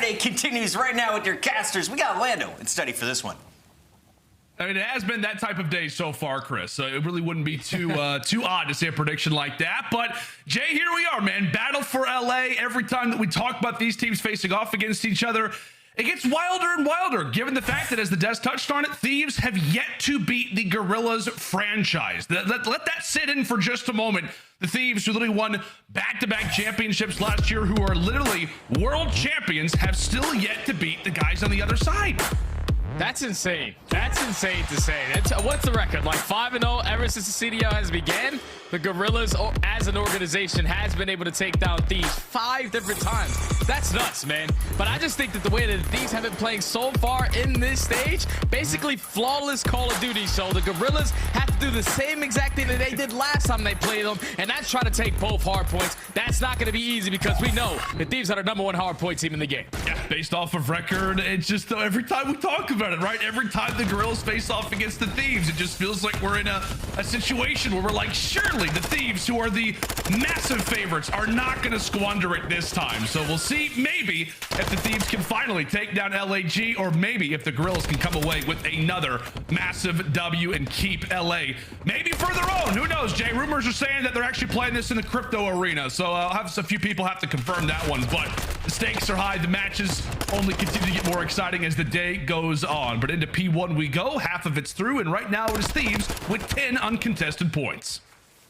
LA continues right now with your casters. We got Lando and Study for this one. I mean, it has been that type of day so far, Chris. So it really wouldn't be too odd to say a prediction like that. But Jay, here we are, man. Battle for LA. Every time that we talk about these teams facing off against each other, it gets wilder and wilder, given the fact that, as the Des touched on it, Thieves have yet to beat the Guerrillas franchise. Let that sit in for just a moment. The Thieves, who literally won back-to-back championships last year, who are literally world champions, have still yet to beat the guys on the other side. That's insane. That's insane to say. What's the record? Like 5-0 ever since the CDL has began? The Guerrillas, as an organization, has been able to take down Thieves 5 different times. That's nuts, man. But I just think that the way that the Thieves have been playing so far in this stage, basically flawless Call of Duty. So the Guerrillas have to do the same exact thing that they did last time they played them, and that's try to take both hard points. That's not going to be easy because we know the Thieves are our #1 hard point team in the game. Yeah, based off of record, it's just every time we talk about it, right? Every time the Guerrillas face off against the Thieves, it just feels like we're in a situation where we're like, surely the Thieves, who are the massive favorites, are not going to squander it this time. So we'll see maybe if the Thieves can finally take down LAG, or maybe if the Guerrillas can come away with another massive W and keep LA maybe for their own. Who knows, Jay? Rumors are saying that they're actually playing this in the crypto arena. So I'll have a few people have to confirm that one, but the stakes are high. The matches only continue to get more exciting as the day goes on. But into P1 we go. Half of it's through, and right now it is Thieves with 10 uncontested points.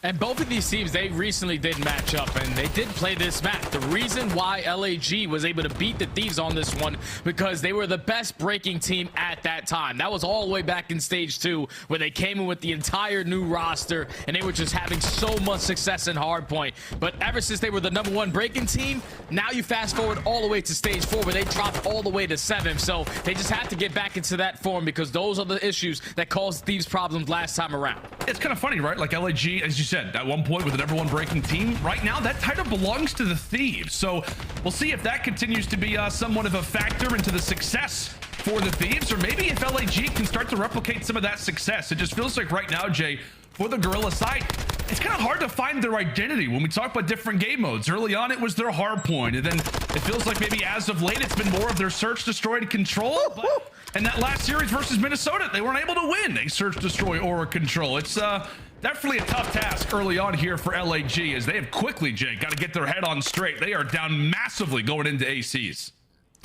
And both of these teams, they recently did match up, and they did play this map. The reason why LAG was able to beat the Thieves on this one, because they were the best breaking team at that time. That was all the way back in stage 2, where they came in with the entire new roster, and they were just having so much success in hardpoint. But ever since they were the #1 breaking team, now you fast forward all the way to stage 4, where they dropped all the way to 7. So they just have to get back into that form, because those are the issues that caused Thieves problems last time around. It's kind of funny, right? Like LAG, as you said, at one point with the #1 breaking team, right now that title belongs to the Thieves. So we'll see if that continues to be somewhat of a factor into the success for the Thieves, or maybe if LAG can start to replicate some of that success. It just feels like right now, Jay, for the Guerrilla side, it's kind of hard to find their identity when we talk about different game modes. Early on, it was their hard point, and then it feels like maybe as of late, it's been more of their search, destroy, and control. But in that last series versus Minnesota, they weren't able to win a search, destroy, or a control. It's definitely a tough task early on here for LAG, as they have quickly, Jay, got to get their head on straight. They are down massively going into ACs.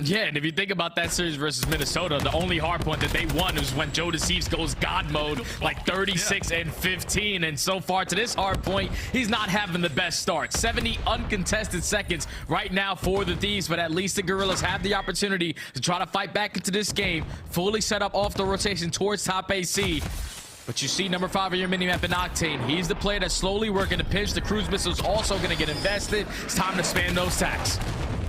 Yeah, and if you think about that series versus Minnesota, the only hard point that they won was when Joe Deceives goes God mode, like 36 and 15. And so far to this hard point, he's not having the best start. 70 uncontested seconds right now for the Thieves, but at least the Guerrillas have the opportunity to try to fight back into this game, fully set up off the rotation towards top AC. But you see number 5 on your minimap in Octane. He's the player that's slowly working to pinch. The cruise missile's also going to get invested. It's time to spam those tacks.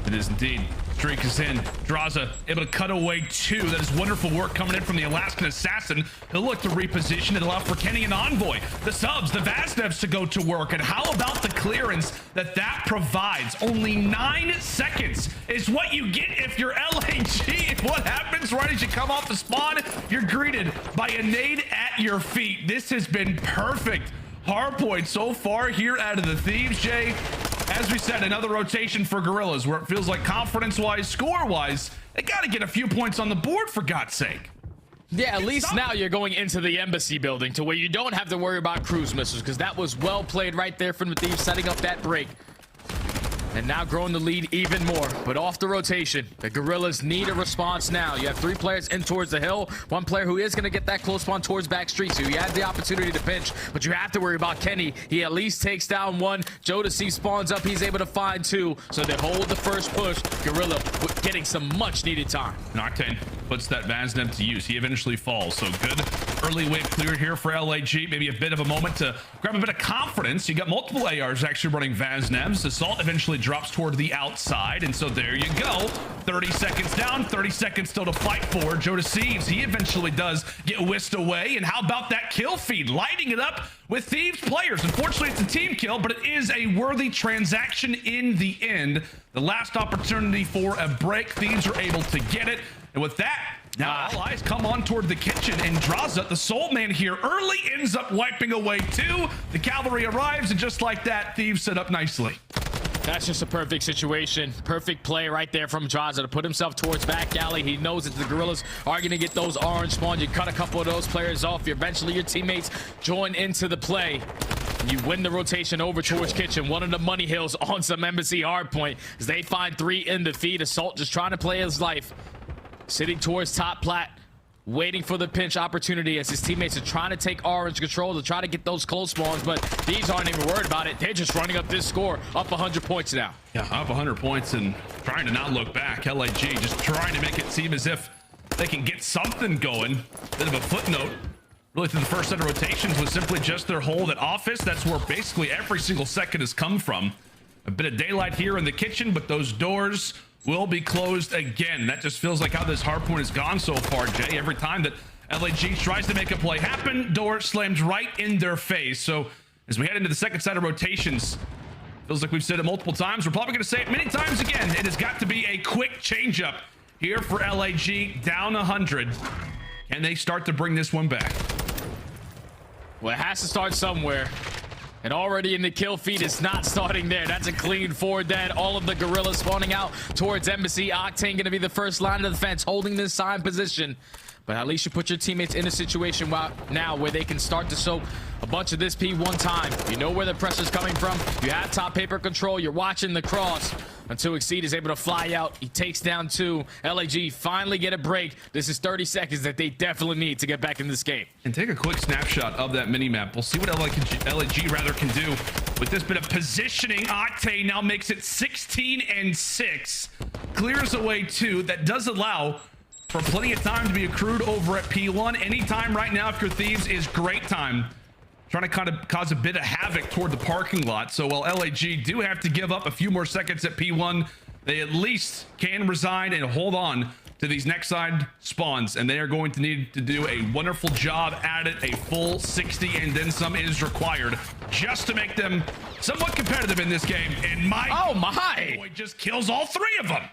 It is indeed. Streak is in. Drazah able to cut away 2. That is wonderful work coming in from the Alaskan Assassin. He'll look to reposition and allow for Kenny and Envoy, the subs, the Vaznevs to go to work. And how about the clearance that provides? Only 9 seconds is what you get if you're LAG. What happens right as you come off the spawn? You're greeted by a nade at your feet. This has been perfect hardpoint so far here out of the Thieves, Jay. As we said, another rotation for Guerrillas, where it feels like confidence-wise, score-wise, they got to get a few points on the board, for God's sake. Yeah, at least now you're going into the embassy building to where you don't have to worry about cruise missiles, because that was well played right there from the Thieves, setting up that break. And now growing the lead even more. But off the rotation, the Guerrillas need a response now. You have 3 players in towards the hill. 1 player who is going to get that close spawn towards back street. So you have the opportunity to pinch, but you have to worry about Kenny. He at least takes down 1. Joe Deceive spawns up. He's able to find 2. So they hold the first push. Guerrilla getting some much needed time. Octane puts that Vaznev to use. He eventually falls. So good early wave clear here for LAG. Maybe a bit of a moment to grab a bit of confidence. You got multiple ARs actually running Vaznevs. Assault eventually drops toward the outside, and so there you go. 30 seconds down, 30 seconds still to fight for. Joe Deceives, he eventually does get whisked away. And how about that kill feed, lighting it up with Thieves players? Unfortunately, it's a team kill, but it is a worthy transaction in the end. The last opportunity for a break. Thieves are able to get it, and with that, now all eyes come on toward the kitchen, and Drazah, the soul man here, early ends up wiping away 2. The cavalry arrives, and just like that, Thieves set up nicely. That's just a perfect situation. Perfect play right there from Drazah to put himself towards back alley. He knows that the Guerrillas are going to get those orange spawns. You cut a couple of those players off. Eventually, your teammates join into the play. You win the rotation over towards Kitchen. One of the money hills on some aBeZy hardpoint as they find 3 in the feed. Assault just trying to play his life. Sitting towards top plat. Waiting for the pinch opportunity as his teammates are trying to take orange control to try to get those close spawns, but these aren't even worried about it. They're just running up this score, up 100 points now. Yeah, up 100 points and trying to not look back. LAG just trying to make it seem as if they can get something going. Bit of a footnote, really, through the first set of rotations was simply just their hold at office. That's where basically every single second has come from. A bit of daylight here in the kitchen, but those doors will be closed again. That just feels like how this hardpoint has gone so far, Jay. Every time that LAG tries to make a play happen, door slams right in their face. So as we head into the second set of rotations, feels like we've said it multiple times. We're probably going to say it many times again. It has got to be a quick changeup here for LAG, down 100. Can they start to bring this one back? Well, it has to start somewhere. And already in the kill feed, it's not starting there. That's a clean 4 dead. All of the Guerrillas spawning out towards aBeZy. Octane going to be the first line of defense, holding this side position. But at least you put your teammates in a situation now where they can start to soak a bunch of this P1 time. You know where the pressure's coming from. You have top paper control. You're watching the cross until Exceed is able to fly out. He takes down 2. LAG finally get a break. This is 30 seconds that they definitely need to get back in this game. And take a quick snapshot of that mini-map. We'll see what LAG can do with this bit of positioning. Octane now makes it 16 and 6. Clears away 2. That does allow for plenty of time to be accrued over at P1. Any time right now if you're Thieves is great time. Trying to kind of cause a bit of havoc toward the parking lot. So while LAG do have to give up a few more seconds at P1, they at least can resign and hold on to these next side spawns. And they are going to need to do a wonderful job at it. A full 60 and then some is required just to make them somewhat competitive in this game. And my boy just kills all 3 of them.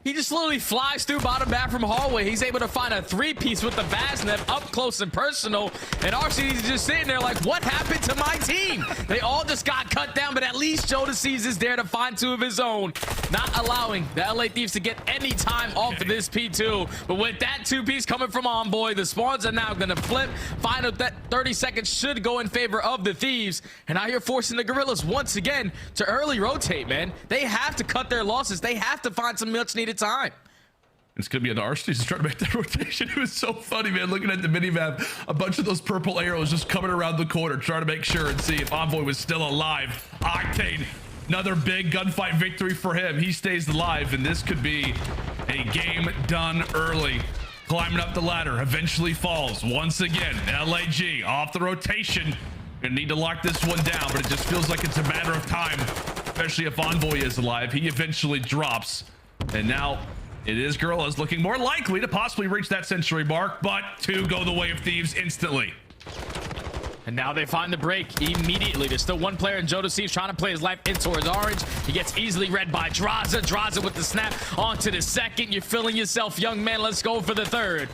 He just literally flies through bottom bathroom hallway. He's able to find a 3-piece with the Vaznev up close and personal. And RCD's just sitting there like, what happened to my team? They all just got cut down, but at least Shotzzy is there to find 2 of his own. Not allowing the LA Thieves to get any time off of this P2. But with that 2-piece coming from Envoy, the spawns are now going to flip. Final that 30 seconds should go in favor of the Thieves. And now you're forcing the Guerrillas once again to early rotate, man. They have to cut their losses. They have to find some much needed time. It's gonna be an Nastie just trying to make that rotation. It was so funny, man, looking at the mini-map, a bunch of those purple arrows just coming around the corner, trying to make sure and see if Envoy was still alive. Octane, another big gunfight victory for him. He stays alive, and this could be a game done early. Climbing up the ladder, eventually falls once again. LAG off the rotation. Gonna need to lock this one down, but it just feels like it's a matter of time, especially if Envoy is alive. He eventually drops. And now it is Guerrillas looking more likely to possibly reach that century mark, but 2 go the way of Thieves instantly. And now they find the break immediately. There's still 1 player in Shotzzy trying to play his life in towards orange. He gets easily read by Drazah. Drazah with the snap onto the second. You're feeling yourself, young man. Let's go for the 3rd.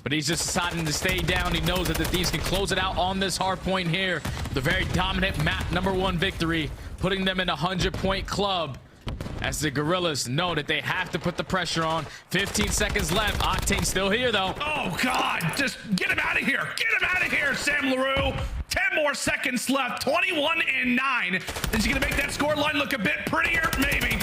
But he's just deciding to stay down. He knows that the Thieves can close it out on this hard point here. The very dominant map #1 victory, putting them in a 100-point club. As the Guerrillas know that they have to put the pressure on. 15 seconds left. Octane still here, though. Oh, God. Just get him out of here. Get him out of here, Sam LaRue. 10 more seconds left. 21 and 9. Is he going to make that score line look a bit prettier? Maybe.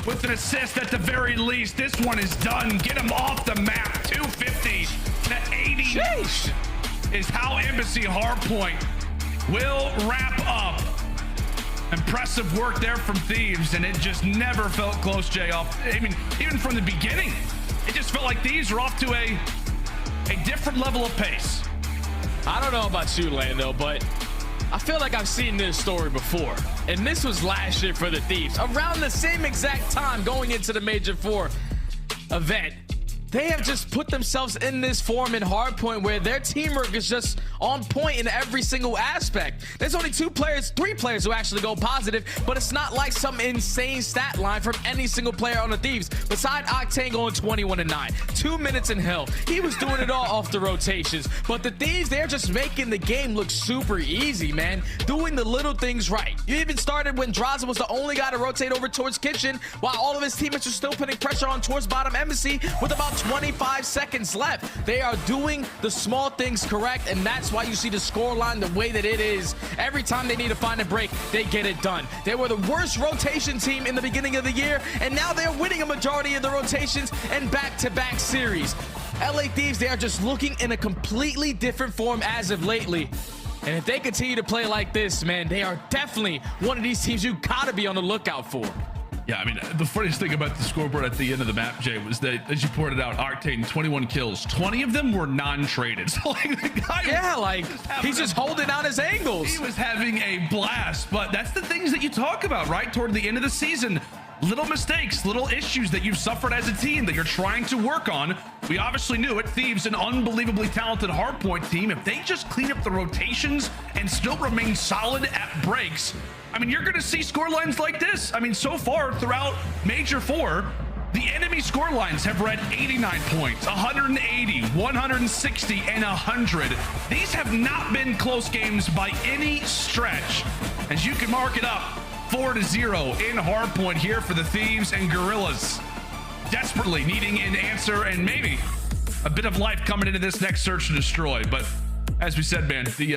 With an assist at the very least. This one is done. Get him off the map. 250 to 80. Sheesh. Is how aBeZy Hardpoint will wrap up. Impressive work there from Thieves, and it just never felt close, Jay. I mean, even from the beginning, it just felt like Thieves were off to a different level of pace. I don't know about you, Lando, but I feel like I've seen this story before. And this was last year for the Thieves. Around the same exact time going into the Major IV event, they have just put themselves in this form in hardpoint where their teamwork is just on point in every single aspect. There's only three players who actually go positive, but it's not like some insane stat line from any single player on the Thieves beside Octane going 21-9, 2 minutes in hell. He was doing it all off the rotations, but the Thieves, they're just making the game look super easy, man, doing the little things right. You even started when Drazah was the only guy to rotate over towards kitchen while all of his teammates are still putting pressure on towards bottom embassy with about 25 seconds left. They are doing the small things correct, and that's why you see the score line the way that it is. Every time they need to find a break, they get it done. They were the worst rotation team in the beginning of the year, and now they're winning a majority of the rotations and back-to-back series. LA Thieves, they are just looking in a completely different form as of lately. And if they continue to play like this, man, they are definitely one of these teams you gotta be on the lookout for. Yeah, I mean, the funniest thing about the scoreboard at the end of the map, Jay, was that, as you pointed out, Octane, 21 kills. 20 of them were non-traded. So, like, the guy... Yeah, like, he's just holding out his angles. He was having a blast. But that's the things that you talk about, right? Toward the end of the season. Little mistakes, little issues that you've suffered as a team that you're trying to work on. We obviously knew it. Thieves, an unbelievably talented hardpoint team. If they just clean up the rotations and still remain solid at breaks, I mean, you're going to see score lines like this. I mean, so far throughout Major 4, the enemy score lines have read 89 points, 180, 160, and 100. These have not been close games by any stretch. As you can mark it up, 4-0 in hardpoint here for the Thieves and Guerrillas. Desperately needing an answer and maybe a bit of life coming into this next search and destroy. But as we said, man, the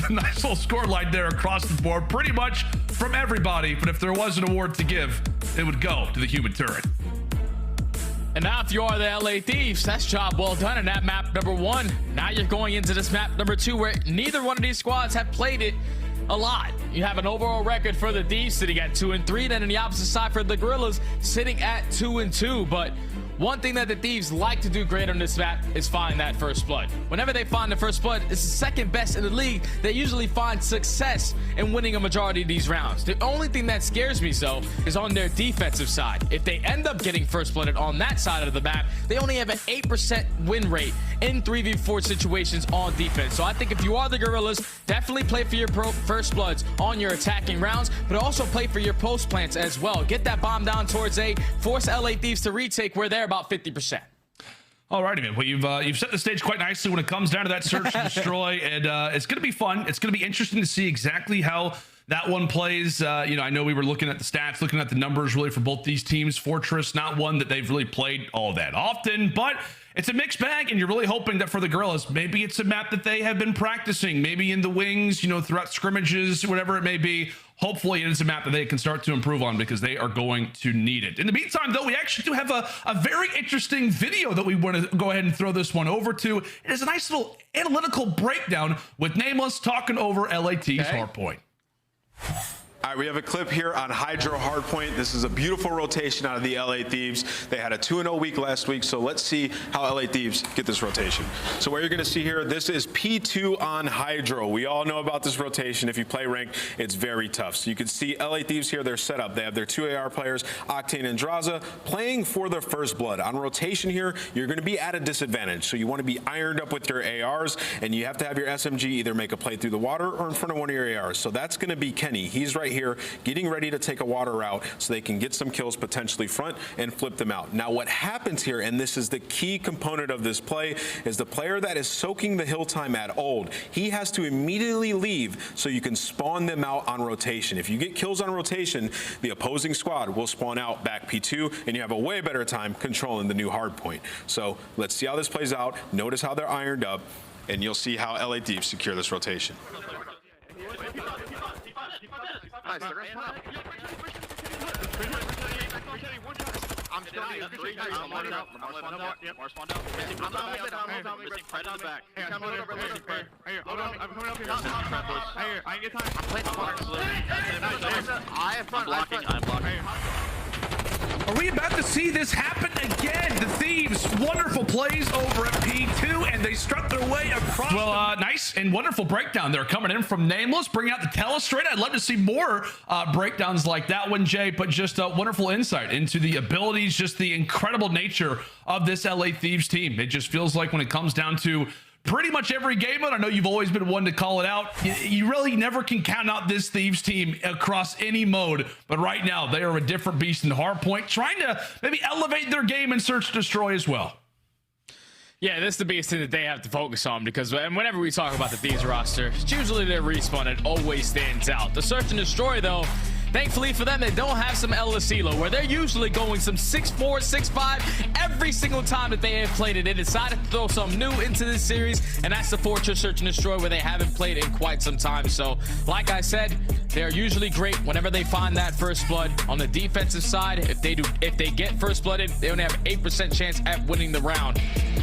nice little score line there across the board, pretty much from everybody. But if there was an award to give, it would go to the human turret. And now if you are the LA Thieves, that's job well done in that map number 1. Now you're going into this map number 2 where neither one of these squads have played it a lot. You have an overall record for the Thieves sitting at 2-3, then on the opposite side for the Guerrillas sitting at 2-2. But one thing that the Thieves like to do great on this map is find that first blood. Whenever they find the first blood, it's the second best in the league. They usually find success in winning a majority of these rounds. The only thing that scares me so is on their defensive side. If they end up getting first blooded on that side of the map, they only have an 8% win rate in 3v4 situations on defense. So I think if you are the Guerrillas, definitely play for your first bloods on your attacking rounds, but also play for your post plants as well. Get that bomb down towards A, force LA Thieves to retake where they're about 50%. Alrighty, man. Well, you've set the stage quite nicely when it comes down to that search and destroy, and it's going to be fun. It's going to be interesting to see exactly how that one plays. You know, I know we were looking at the stats, looking at the numbers really for both these teams. Fortress, not one that they've really played all that often, but it's a mixed bag, and you're really hoping that for the Guerrillas, maybe it's a map that they have been practicing, maybe in the wings, you know, throughout scrimmages, whatever it may be. Hopefully it is a map that they can start to improve on because they are going to need it. In the meantime, though, we actually do have a very interesting video that we want to go ahead and throw this one over to. It is a nice little analytical breakdown with Nameless talking over LAT's hardpoint. All right, we have a clip here on HyDra hardpoint. This is a beautiful rotation out of the LA Thieves. They had a 2-0 week last week, so let's see how LA Thieves get this rotation. So what you're gonna see here, this is P2 on HyDra. We all know about this rotation. If you play ranked, it's very tough. So you can see LA Thieves here, they're set up. They have their 2 AR players, Octane and Drazah, playing for their first blood. On rotation here, you're gonna be at a disadvantage. So you wanna be ironed up with your ARs, and you have to have your SMG either make a play through the water or in front of one of your ARs. So that's gonna be Kenny. He's right here getting ready to take a water route so they can get some kills potentially front and flip them out. Now what happens here, and this is the key component of this play, is the player that is soaking the hill time at old, he has to immediately leave so you can spawn them out on rotation. If you get kills on rotation, the opposing squad will spawn out back P2 and you have a way better time controlling the new hard point. So let's see how this plays out. Notice how they're ironed up and you'll see how LA Thieves secure this rotation. Nice, they're gonna spawn out. I'm still here. I'm lining up. I'm spawned out. Yep. More spawned out. I'm on mid. Right on the back. Hey, I'm coming over. Hey, I'm coming up here. Hey, I ain't get time. I'm playing the I have fun. I'm blocking. Are we about to see this happen again? The Thieves, wonderful plays over at P2, and they they strut their way across. Well, nice and wonderful breakdown there coming in from Nameless, bringing out the telestrate. I'd love to see more breakdowns like that one, Jay, but just a wonderful insight into the abilities, just the incredible nature of this LA Thieves team. It just feels like when it comes down to pretty much every game mode, I know you've always been one to call it out, you really never can count out this Thieves team across any mode, but right now they are a different beast in the hardpoint, trying to maybe elevate their game in Search and Destroy as well. Yeah, this is the biggest thing that they have to focus on, because whenever we talk about the Thieves roster, it's usually their respawn. It always stands out. The Search and Destroy, though, thankfully for them, they don't have some LSELO, where they're usually going some 6'4", 6'5", every single time that they have played it. They decided to throw something new into this series, and that's the Fortress Search and Destroy, where they haven't played in quite some time. So, like I said, they're usually great whenever they find that first blood. On the defensive side, if they get first blooded, they only have an 8% chance at winning the round.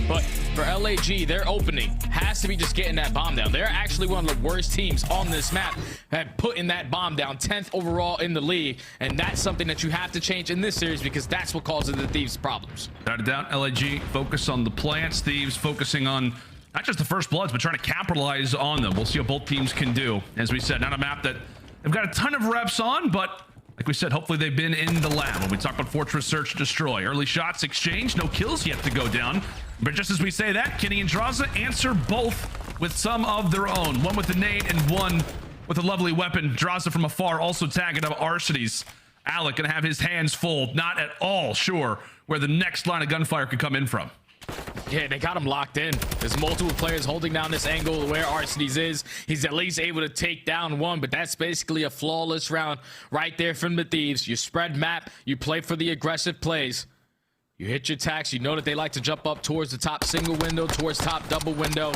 But for LAG, their opening has to be just getting that bomb down. They're actually one of the worst teams on this map at putting that bomb down, 10th overall in the league, and that's something that you have to change in this series, because that's what causes the Thieves problems. Without a doubt, LAG focus on the plants, Thieves focusing on not just the first bloods, but trying to capitalize on them. We'll see what both teams can do. As we said, not a map that they've got a ton of reps on, but like we said, hopefully they've been in the lab. When we talk about Fortress Search Destroy, early shots exchanged, no kills yet to go down. But just as we say that, Kenny and Drazah answer both with some of their own. One with the nade and one with a lovely weapon. Drazah from afar also tagging up Arcitys. Alec gonna have his hands full, not at all sure where the next line of gunfire could come in from. Yeah, they got him locked in. There's multiple players holding down this angle where Arcitys is. He's at least able to take down one, but that's basically a flawless round right there from the Thieves. You spread map, you play for the aggressive plays. You hit your tax. You know that they like to jump up towards the top single window, towards top double window.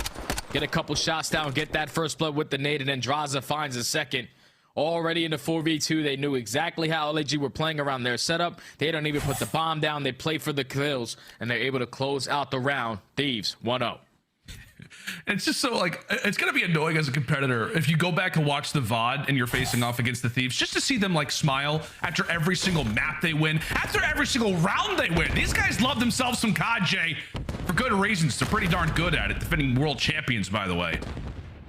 Get a couple shots down, get that first blood with the nade, and then Drazah finds a second. Already in the 4v2, they knew exactly how LAG were playing around their setup. They don't even put the bomb down. They play for the kills, and they're able to close out the round. Thieves, 1-0. It's just so, like, it's gonna be annoying as a competitor if you go back and watch the VOD and you're facing off against the Thieves, just to see them like smile after every single map they win, after every single round they win. These guys love themselves some COD, Jay, for good reasons. They're pretty darn good at it. Defending world champions, by the way.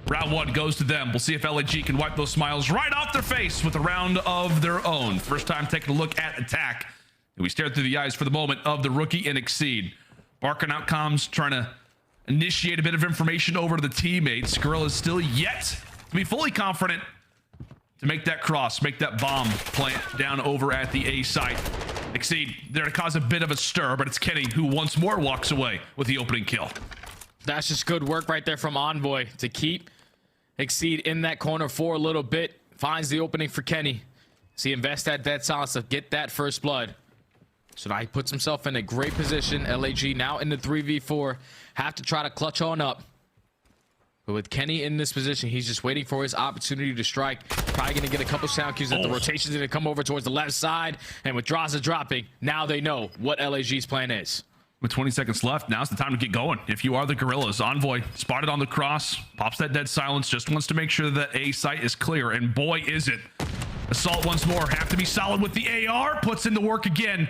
Round one goes to them. We'll see if LAG can wipe those smiles right off their face with a round of their own. First time taking a look at attack, and we stare through the eyes for the moment of the rookie and Exceed. Barking out comms, trying to initiate a bit of information over to the teammates. Guerrillas still yet to be fully confident to make that cross, make that bomb plant down over at the A site. Exceed there to cause a bit of a stir, but it's Kenny who once more walks away with the opening kill. That's just good work right there from Envoy to keep Exceed in that corner for a little bit. Finds the opening for Kenny. So he invests that dead silence to get that first blood. So now he puts himself in a great position. LAG now in the 3v4. Have to try to clutch on up. But with Kenny in this position, he's just waiting for his opportunity to strike. Probably going to get a couple sound cues that the rotation's going to come over towards the left side. And with Drazah dropping, now they know what LAG's plan is. With 20 seconds left, now's the time to get going. If you are the Guerrillas, Envoy spotted on the cross, pops that dead silence, just wants to make sure that A site is clear, and boy is it. Assault once more, have to be solid with the AR, puts in the work again.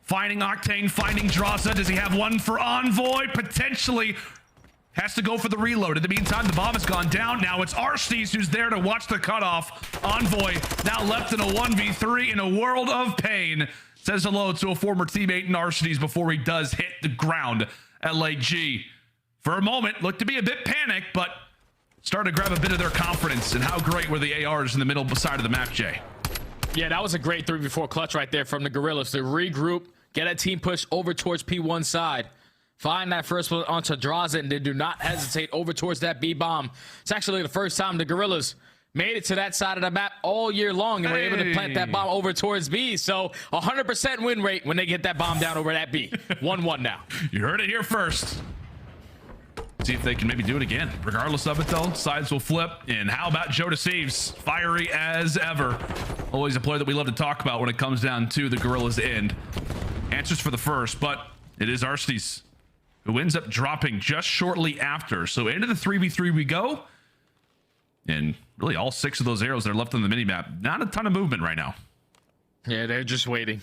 Finding Octane, finding Drazah. Does he have one for Envoy? Potentially. Has to go for the reload. In the meantime, the bomb has gone down. Now it's Arcitys who's there to watch the cutoff. Envoy now left in a 1v3 in a world of pain. Says hello to a former teammate in Arcitys before he does hit the ground. LAG, for a moment, looked to be a bit panicked, but started to grab a bit of their confidence. And how great were the ARs in the middle side of the map, Jay? Yeah, that was a great 3v4 clutch right there from the Guerrillas to regroup, get a team push over towards P1 side, find that first one onto Drazah, and then do not hesitate over towards that B bomb. It's actually the first time the Guerrillas made it to that side of the map all year long and were able to plant that bomb over towards B. So 100% win rate when they get that bomb down over that B. 1-1 now. You heard it here first. See if they can maybe do it again. Regardless of it, though, sides will flip. And how about Joe Deceives? Fiery as ever. Always a player that we love to talk about when it comes down to the Guerrillas' end. Answers for the first, but it is Arcitys who ends up dropping just shortly after. So into the 3v3 we go. And really all 6 of those arrows that are left on the minimap. Not a ton of movement right now. Yeah, they're just waiting.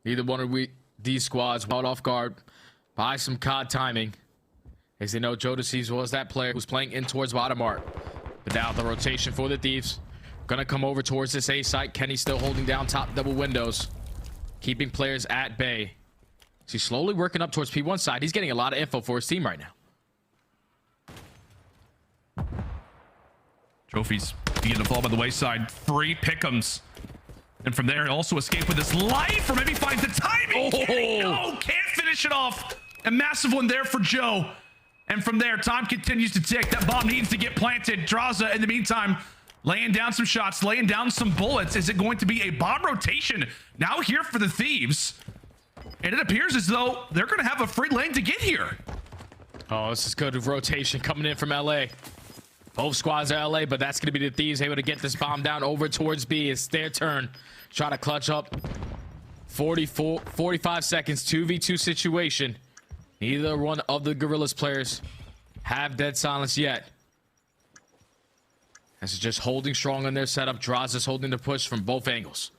Either one of these squads caught off guard by some COD timing. As they know, Thieves was that player who's playing in towards bottom art. But now the rotation for the Thieves. Gonna come over towards this A site. Kenny still holding down top double windows. Keeping players at bay. So he's slowly working up towards P1 side. He's getting a lot of info for his team right now. Trophies begin to fall by the wayside. Free pick'ems. And from there, also escape with his life, or maybe finds the timing. Oh, can't finish it off. A massive one there for Joe. And from there, time continues to tick. That bomb needs to get planted. Drazah, in the meantime, laying down some shots, laying down some bullets. Is it going to be a bomb rotation now here for the Thieves? And it appears as though they're going to have a free lane to get here. Oh, this is good rotation coming in from LA. Both squads are LA, but that's going to be the Thieves able to get this bomb down over towards B. It's their turn. Try to clutch up. 45 seconds, 2v2 situation. Neither one of the Guerrillas players have dead silence yet. This is just holding strong on their setup. Drazah's holding the push from both angles.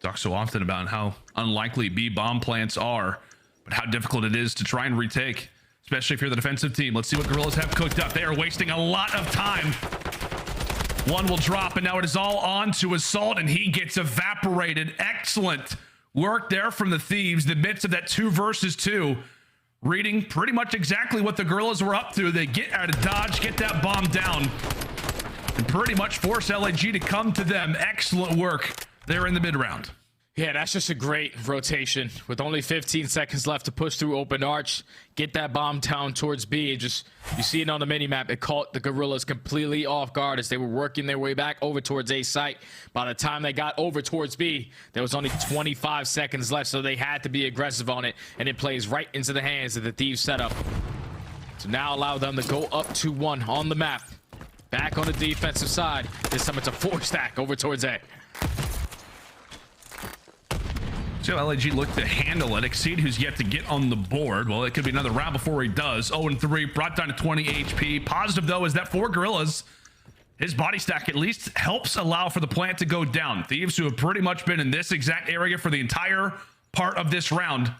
Talk so often about how unlikely B bomb plants are, but how difficult it is to try and retake, especially if you're the defensive team. Let's see what Guerrillas have cooked up. They are wasting a lot of time. One will drop, and now it is all on to Assault, and he gets evaporated. Excellent work there from the Thieves. The midst of that 2 versus 2, reading pretty much exactly what the Guerrillas were up to. They get out of dodge, get that bomb down, and pretty much force LAG to come to them. Excellent work there in the mid round. Yeah, that's just a great rotation with only 15 seconds left to push through open arch, get that bomb down towards B. Just, you see it on the minimap, it caught the Guerrillas completely off guard as they were working their way back over towards A site. By the time they got over towards B, there was only 25 seconds left, so they had to be aggressive on it, and it plays right into the hands of the Thieves setup. So now allow them to go up 2-1 on the map. Back on the defensive side. This time it's a 4-stack over towards A. So LAG look to handle it. Exceed, who's yet to get on the board. Well, it could be another round before he does. 0-3, brought down to 20 HP. Positive, though, is that for Guerrillas, his body stack at least helps allow for the plant to go down. Thieves, who have pretty much been in this exact area for the entire part of this round,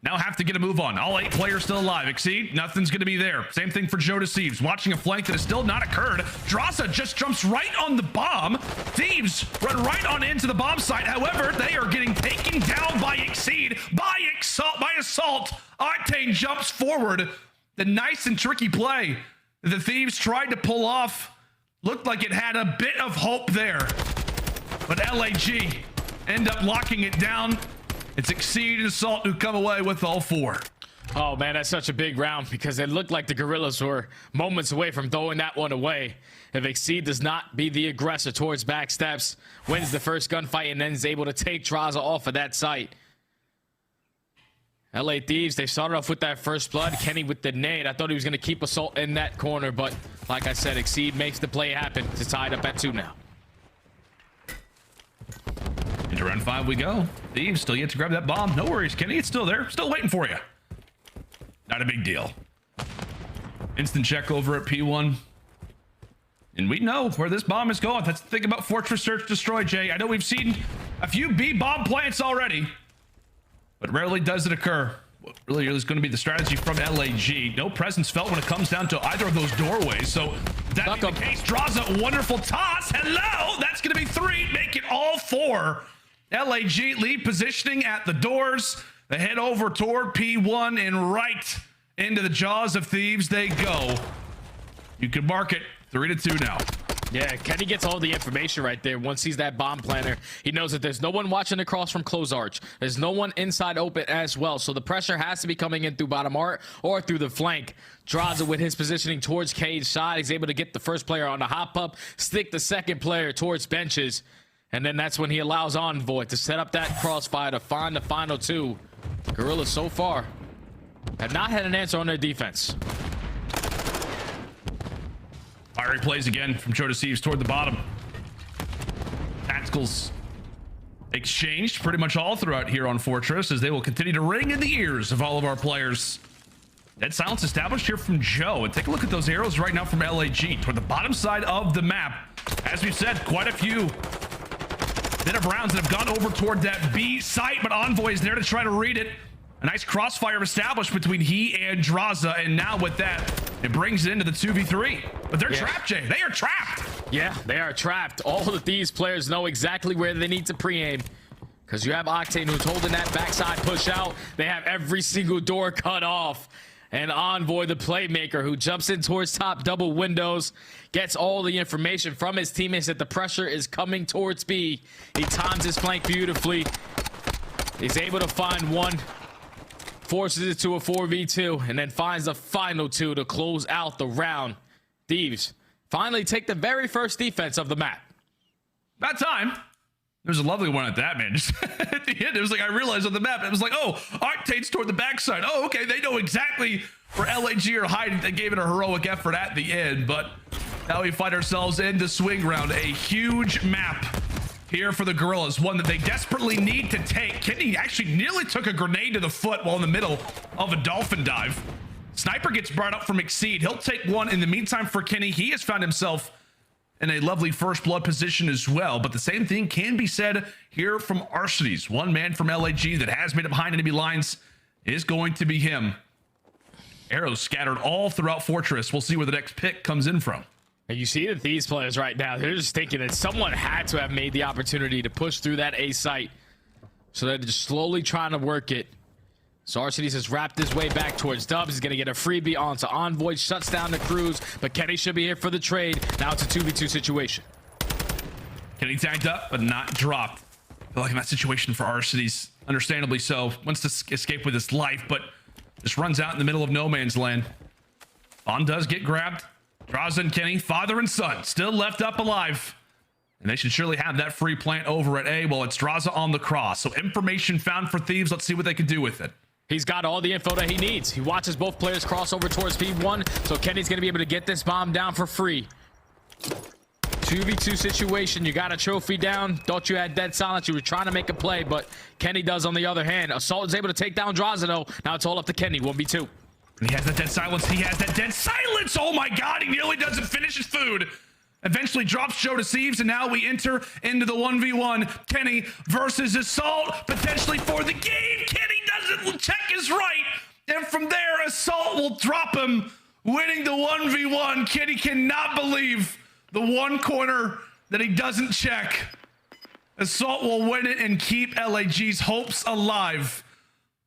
now have to get a move on. All 8 players still alive. Exceed, nothing's going to be there. Same thing for Joe Thieves. Watching a flank that has still not occurred. Drazah just jumps right on the bomb. Thieves run right on into the bomb site. However, they are getting taken down by Exceed, by Assault. Octane jumps forward. The nice and tricky play the Thieves tried to pull off looked like it had a bit of hope there. But LAG end up locking it down. It's Exceed and Assault who come away with all 4. Oh man, that's such a big round because it looked like the Guerrillas were moments away from throwing that one away. If Exceed does not be the aggressor towards back steps, wins the first gunfight, and then is able to take Drazah off of that site. LA Thieves, they started off with that first blood. Kenny with the nade. I thought he was going to keep Assault in that corner, but like I said, Exceed makes the play happen to tie it up at 2 now. Into round 5 we go. Thieves still yet to grab that bomb. No worries, Kenny. It's still there. Still waiting for you. Not a big deal. Instant check over at P1. And we know where this bomb is going. That's the thing about Fortress Search Destroy, Jay. I know we've seen a few B bomb plants already, but rarely does it occur. What really is going to be the strategy from LAG. No presence felt when it comes down to either of those doorways. So that being the case, Drazah, wonderful toss. Hello, that's going to be 3. Make it all 4. LAG lead positioning at the doors. They head over toward P1 and right into the jaws of Thieves they go. You can mark it 3-2 now. Yeah, Kenny gets all the information right there. Once he's that bomb planner, he knows that there's no one watching across from close arch. There's no one inside open as well. So the pressure has to be coming in through bottom art or through the flank. Drazah with his positioning towards Cage side. He's able to get the first player on the hop up, stick the second player towards benches. And then that's when he allows Envoy to set up that crossfire to find the final 2. Guerrillas so far have not had an answer on their defense. Fiery plays again from Joe Thieves toward the bottom. Tacticals exchanged pretty much all throughout here on Fortress as they will continue to ring in the ears of all of our players. Dead silence established here from Joe. And take a look at those arrows right now from LAG toward the bottom side of the map. As we've said, quite a few bit of rounds that have gone over toward that B site, but Envoy is there to try to read it. A nice crossfire established between he and Drazah, and now with that, it brings it into the 2v3. But they're trapped, Jay. They are trapped. Yeah, they are trapped. All of these players know exactly where they need to pre-aim. Because you have Octane who's holding that backside push out. They have every single door cut off. And Envoy, the playmaker, who jumps in towards top double windows, gets all the information from his teammates that the pressure is coming towards B. He times his flank beautifully. He's able to find one, forces it to a 4v2, and then finds the final two to close out the round. Thieves finally take the very first defense of the map. About time. There's a lovely one at that, man. Just at the end, it was like, I realized on the map, it was like, oh, Octane's toward the backside. Oh, okay, they know exactly where LAG are hiding. They gave it a heroic effort at the end, but now we find ourselves in the swing round. A huge map here for the Guerrillas, one that they desperately need to take. Kenny actually nearly took a grenade to the foot while in the middle of a dolphin dive. Sniper gets brought up from Exceed. He'll take one. In the meantime, for Kenny, he has found himself in a lovely first blood position as well, but the same thing can be said here from Arcitys. One man from LAG that has made it behind enemy lines is going to be him. Arrows scattered all throughout Fortress. We'll see where the next pick comes in from. And you see that these players right now, they're just thinking that someone had to have made the opportunity to push through that A site. So they're just slowly trying to work it. So Arcitys has wrapped his way back towards Dubs. He's going to get a freebie onto Envoy, shuts down the cruise, but Kenny should be here for the trade. Now it's a 2v2 situation. Kenny tagged up, but not dropped. I feel like in that situation for Arcitys, understandably so, wants to escape with his life, but just runs out in the middle of no man's land. On does get grabbed. Drazah and Kenny, father and son, still left up alive. And they should surely have that free plant over at A. Well, it's Drazah on the cross. So information found for Thieves. Let's see what they can do with it. He's got all the info that he needs. He watches both players cross over towards P1, so Kenny's going to be able to get this bomb down for free. 2v2 situation. You got a trophy down. Thought you had dead silence. You were trying to make a play, but Kenny does on the other hand. Assault is able to take down Drazah, though. Now it's all up to Kenny. 1v2. And he has that dead silence. He has that dead silence. Oh, my God. He nearly doesn't finish his food. Eventually drops Joe to Thieves, and now we enter into the 1v1. Kenny versus Assault, potentially for the game. Kenny doesn't check his right, and from there, Assault will drop him, winning the 1v1. Kenny cannot believe the one corner that he doesn't check. Assault will win it and keep LAG's hopes alive.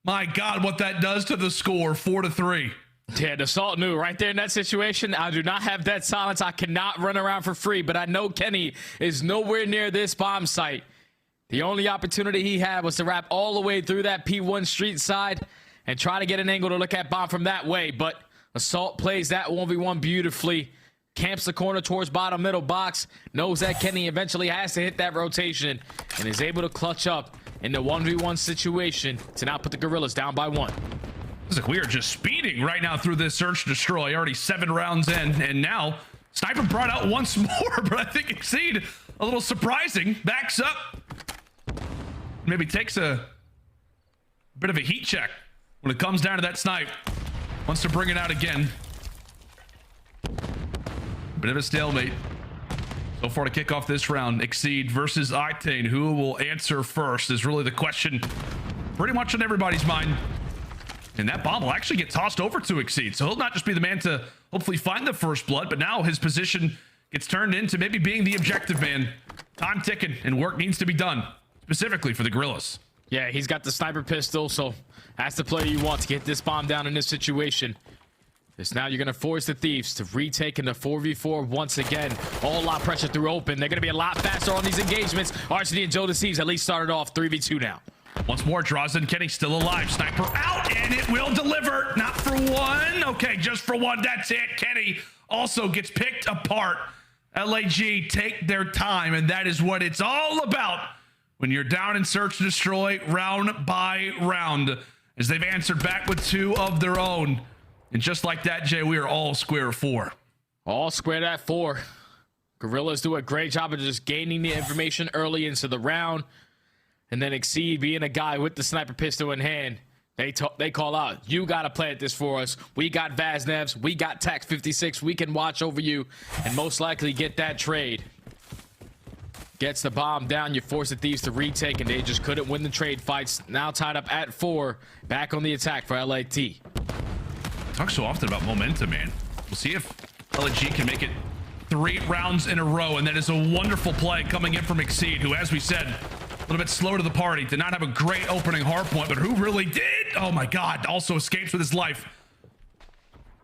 My God, what that does to the score, 4-3. Yeah, the Assault knew right there in that situation. I do not have dead silence. I cannot run around for free, but I know Kenny is nowhere near this bomb site. The only opportunity he had was to wrap all the way through that P1 street side and try to get an angle to look at bomb from that way, but Assault plays that 1v1 beautifully, camps the corner towards bottom middle box, knows that Kenny eventually has to hit that rotation, and is able to clutch up in the 1v1 situation to now put the Guerrillas down by 1. Looks like we are just speeding right now through this search and destroy. Already 7 rounds in, and now Sniper brought out once more, but I think Exceed, a little surprising, backs up. Maybe takes a bit of a heat check when it comes down to that snipe. Wants to bring it out again. Bit of a stalemate so far to kick off this round. Exceed versus Octane. Who will answer first is really the question pretty much on everybody's mind. And that bomb will actually get tossed over to Exceed. So he'll not just be the man to hopefully find the first blood, but now his position gets turned into maybe being the objective man. Time ticking and work needs to be done, specifically for the Guerrillas. Yeah, he's got the sniper pistol, so that's the play you want to get this bomb down in this situation. Because now you're going to force the Thieves to retake into 4v4 once again. All lot pressure through open. They're going to be a lot faster on these engagements. Arcitys and Joe the Thieves at least started off 3v2 now. Once more, Drazah and Kenny still alive. Sniper out, and it will deliver. Not for one. Okay, just for one. That's it. Kenny also gets picked apart. LAG take their time, and that is what it's all about when you're down in search and destroy round by round, as they've answered back with 2 of their own. And just like that, Jay, we are all square 4. All squared at 4. Guerrillas do a great job of just gaining the information early into the round. And then Exceed, being a guy with the sniper pistol in hand, they call out, you got to plant this for us. We got Vaznevs. We got Tax 56. We can watch over you and most likely get that trade. gets the bomb down. You force the Thieves to retake, and they just couldn't win the trade fights. Now tied up at 4. Back on the attack for LAT. Talk so often about momentum, man. We'll see if LAG can make it 3 rounds in a row, and that is a wonderful play coming in from Exceed, who, as we said, a little bit slow to the party, did not have a great opening hard point, but who really did? Oh my God, also escapes with his life.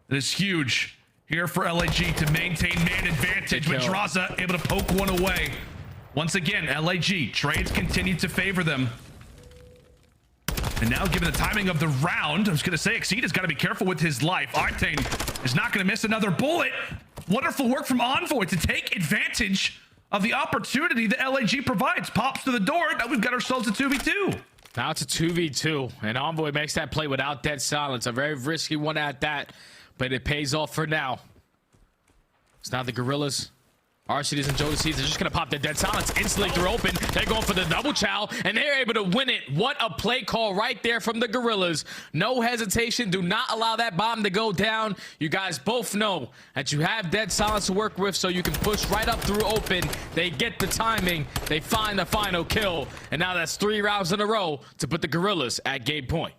It is huge here for LAG to maintain man advantage, with Drazah able to poke one away. Once again, LAG trades continue to favor them. And now, given the timing of the round, I was going to say Exceed has got to be careful with his life. Octane is not going to miss another bullet. Wonderful work from Envoy to take advantage of the opportunity that LAG provides. Pops to the door. Now we've got ourselves a 2v2. Now it's a 2v2, and Envoy makes that play without dead silence. A very risky one at that, but it pays off for now. It's now the Guerrillas. RCDs and Thieves are just going to pop the dead silence instantly through open. They're going for the double chow, and they're able to win it. What a play call right there from the Guerrillas. No hesitation. Do not allow that bomb to go down. You guys both know that you have dead silence to work with, so you can push right up through open. They get the timing. They find the final kill, and now that's 3 rounds in a row to put the Guerrillas at game point.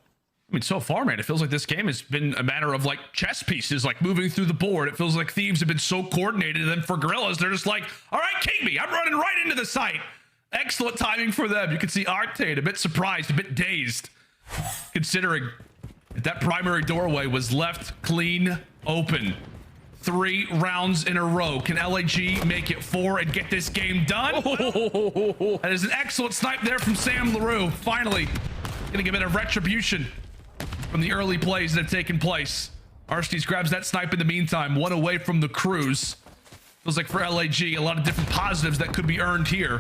I mean, so far, man, it feels like this game has been a matter of like chess pieces, like moving through the board. It feels like Thieves have been so coordinated, and then for Guerrillas, they're just like, all right, king me, I'm running right into the site. Excellent timing for them. You can see Octane a bit surprised, a bit dazed, considering that primary doorway was left clean open. 3 rounds in a row. Can LAG make it 4 and get this game done? That is an excellent snipe there from Sam LaRue. Finally, gonna give it a retribution from the early plays that have taken place. Arstees grabs that snipe in the meantime, 1 away from the cruise. Feels like for LAG, a lot of different positives that could be earned here.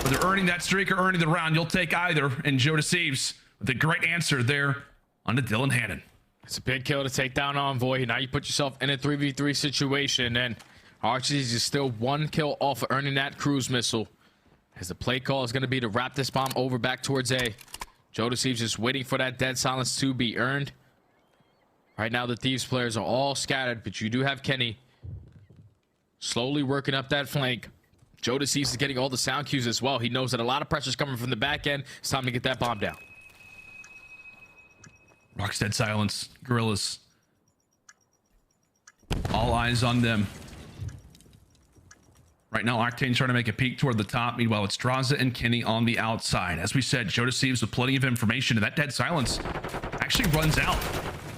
Whether earning that streak or earning the round, you'll take either. And Thieves with a great answer there on the Dylan Hannon. It's a big kill to take down Envoy. Now you put yourself in a 3v3 situation, and Arstees is still 1 kill off of earning that cruise missile. As the play call is going to be to wrap this bomb over back towards A. Thieves just waiting for that dead silence to be earned. Right now, the Thieves players are all scattered, but you do have Kenny slowly working up that flank. Thieves is getting all the sound cues as well. He knows that a lot of pressure is coming from the back end. It's time to get that bomb down. Rock's dead silence. Guerrillas. All eyes on them. Right now, Octane's trying to make a peek toward the top. Meanwhile, it's Drazah and Kenny on the outside. As we said, Thieves with plenty of information, and that dead silence actually runs out.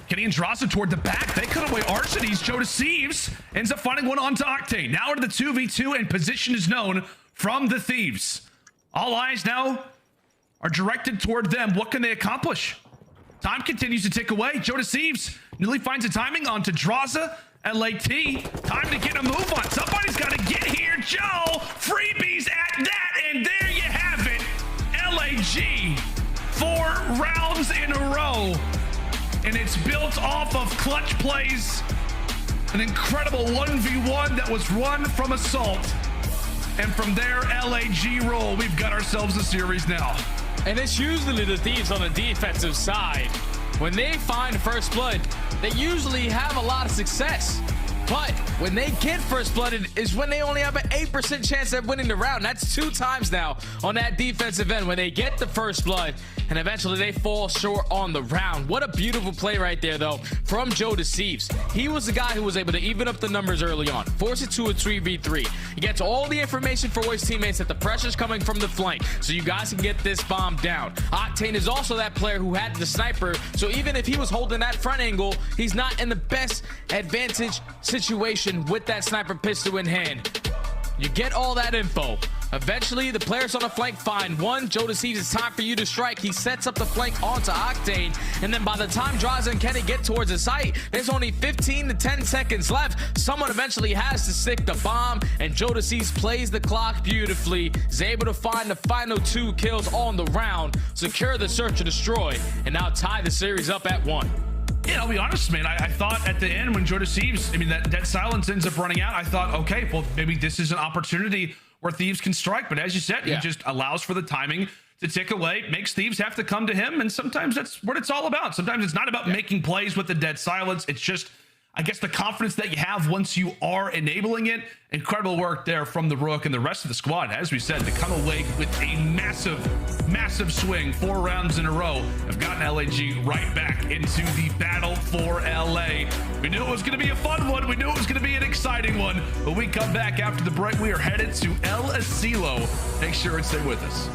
Kenny and Drazah toward the back. They cut away Arcedies. Thieves ends up finding one onto Octane. Now into the 2v2, and position is known from the Thieves. All eyes now are directed toward them. What can they accomplish? Time continues to tick away. Thieves nearly finds a timing onto Drazah. LAT, time to get a move on. Somebody's got to get here, Joe. Freebies at that, and there you have it. LAG, 4 rounds in a row, and it's built off of clutch plays. An incredible 1v1 that was run from Assault, and from there, LAG roll. We've got ourselves a series now. And it's usually the Thieves on the defensive side. When they find first blood, they usually have a lot of success. But when they get first blooded is when they only have an 8% chance of winning the round. That's 2 times now on that defensive end when they get the first blood, and eventually they fall short on the round. What a beautiful play right there, though, from Thieves. He was the guy who was able to even up the numbers early on, force it to a 3v3. He gets all the information for his teammates that the pressure's coming from the flank, so you guys can get this bomb down. Octane is also that player who had the sniper, so even if he was holding that front angle, he's not in the best advantage situation with that sniper pistol in hand. You get all that info. Eventually, the players on the flank find one. Thieves, it's time for you to strike. He sets up the flank onto Octane, and then by the time Drazah and Kenny get towards the site, there's only 15 to 10 seconds left. Someone eventually has to stick the bomb, and Thieves plays the clock beautifully. Is able to find the final 2 kills on the round, secure the search and destroy, and now tie the series up at 1. Yeah, I'll be honest, man. I thought at the end when Thieves, I mean, that silence ends up running out, I thought, okay, well, maybe this is an opportunity where Thieves can strike. But as you said, he just allows for the timing to tick away, makes Thieves have to come to him. And sometimes that's what it's all about. Sometimes it's not about making plays with the dead silence. It's just I guess the confidence that you have once you are enabling it. Incredible work there from the Røkkr and the rest of the squad, as we said, to come away with a massive swing. 4 rounds in a row have gotten LAG right back into the battle for LA. We knew it was going to be a fun one. We knew it was going to be an exciting one. But we come back after the break. We are headed to El Asilo. Make sure and stay with us.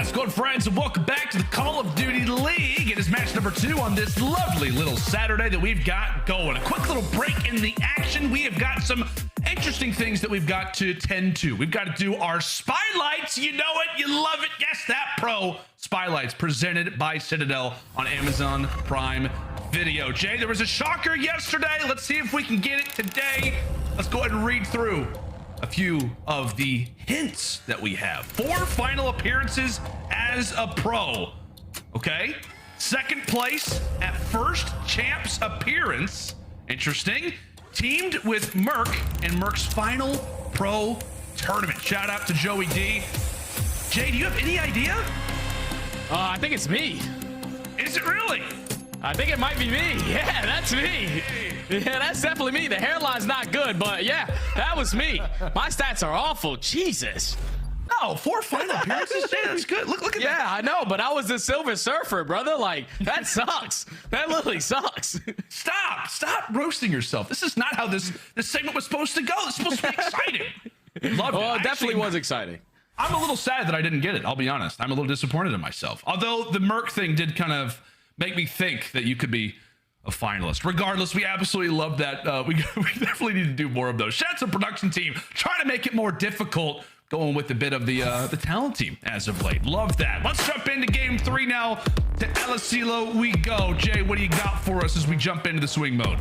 How's it going, friends, and welcome back to the Call of Duty League. It is match number 2 on this lovely little Saturday that we've got going. A quick little break in the action. We have got some interesting things that we've got to tend to. We've got to do our Spylights. You know it, you love it. Yes, that pro Spylights presented by Citadel on Amazon Prime Video. Jay, there was a shocker yesterday. Let's see if we can get it today. let's go ahead and read through a few of the hints that we have. 4 final appearances as a pro. Okay. 2nd place at first champs appearance. Interesting. Teamed with Merc in Merc's final pro tournament. Shout out to Joey D. Jay, do you have any idea? I think it's me. Is it really? I think it might be me. Yeah, that's me. Yeah, that's definitely me. The hairline's not good, but yeah, that was me. My stats are awful. Jesus. No, 4 final appearances. Jay, that's good. Look at that. Yeah, I know, but I was the Silver Surfer, brother. Like, that sucks. That literally sucks. Stop roasting yourself. This is not how this segment was supposed to go. It's supposed to be exciting. Love it. Well, it definitely was exciting. I'm a little sad that I didn't get it. I'll be honest. I'm a little disappointed in myself. Although the Merc thing did kind of make me think that you could be a finalist. Regardless, we absolutely love that. We definitely need to do more of those. Shout out to the production team. Try to make it more difficult. Going with a bit of the talent team as of late. Love that. Let's jump into game 3 now. To El Asilo we go. Jay, what do you got for us as we jump into the swing mode?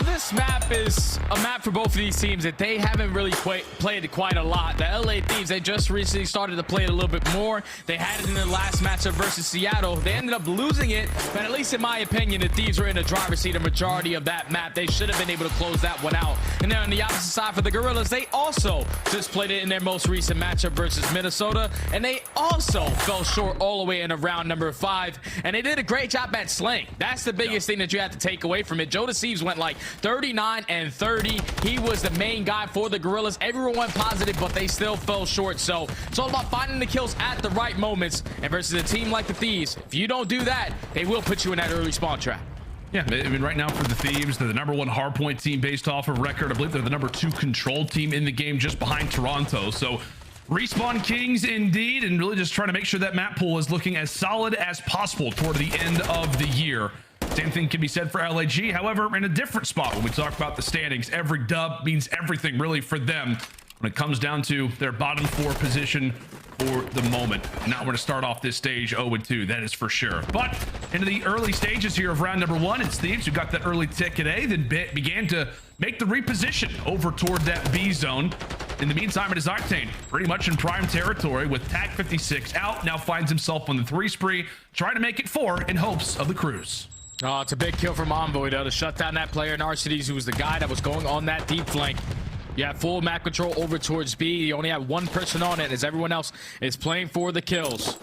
This map is a map for both of these teams that they haven't really played quite a lot. The LA Thieves, they just recently started to play it a little bit more. They had it in their last matchup versus Seattle. They ended up losing it, but at least in my opinion, the Thieves were in the driver's seat a majority of that map. They should have been able to close that one out. And then on the opposite side for the Guerrillas, they also just played it in their most recent matchup versus Minnesota, and they also fell short all the way in round number 5, and they did a great job at slaying. That's the biggest thing that you have to take away from it. Joe Thieves went like 39 and 30. He was the main guy for the Guerrillas. Everyone went positive, but they still fell short. So it's all about finding the kills at the right moments, and versus a team like the Thieves, if you don't do that, they will put you in that early spawn trap. Yeah, I mean, right now for the Thieves, they're the #1 hardpoint team based off of Røkkr. I believe they're the #2 control team in the game, just behind Toronto. So respawn kings indeed, and really just trying to make sure that map pool is looking as solid as possible toward the end of the year. Same thing can be said for LAG. However, in a different spot when we talk about the standings, every dub means everything really for them when it comes down to their bottom 4 position for the moment. Now we're going to start off this stage 0-2, that is for sure. But into the early stages here of round number 1, it's Thieves who got that early ticket A, then began to make the reposition over toward that B zone. In the meantime, it is Octane pretty much in prime territory with TAC 56 out, now finds himself on the 3 spree, trying to make it 4 in hopes of the cruise. Oh, it's a big kill from Envoy, though, to shut down that player in RCDs who was the guy that was going on that deep flank. You have full map control over towards B. You only have 1 person on it as everyone else is playing for the kills.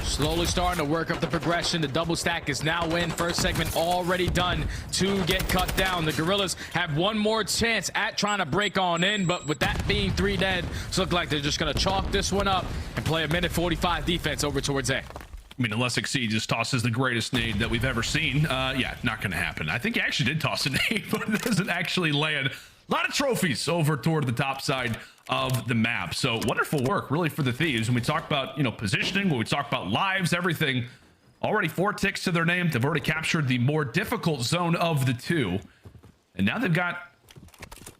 Slowly starting to work up the progression. The double stack is now in. First segment already done to get cut down. The Guerrillas have 1 more chance at trying to break on in, but with that being 3 dead, it's look like they're just going to chalk this one up and play a minute 45 defense over towards A. I mean, unless Xyz just tosses the greatest nade that we've ever seen. Yeah, not going to happen. I think he actually did toss a nade, but it doesn't actually land. A lot of trophies over toward the top side of the map. So wonderful work really for the Thieves. When we talk about, positioning, when we talk about lives, everything, already 4 ticks to their name. They've already captured the more difficult zone of the 2. And now they've got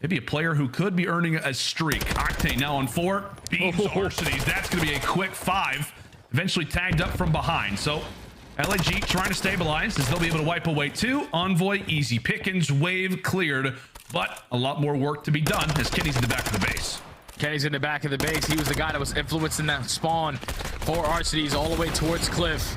maybe a player who could be earning a streak. Octane now on 4. Beams Arcinies. That's going to be a quick 5. Eventually tagged up from behind. So LAG trying to stabilize as they'll be able to wipe away 2. Envoy, easy pickings, wave cleared, but a lot more work to be done as Kenny's in the back of the base. Kenny's in the back of the base. He was the guy that was influencing that spawn for RCDs all the way towards Cliff.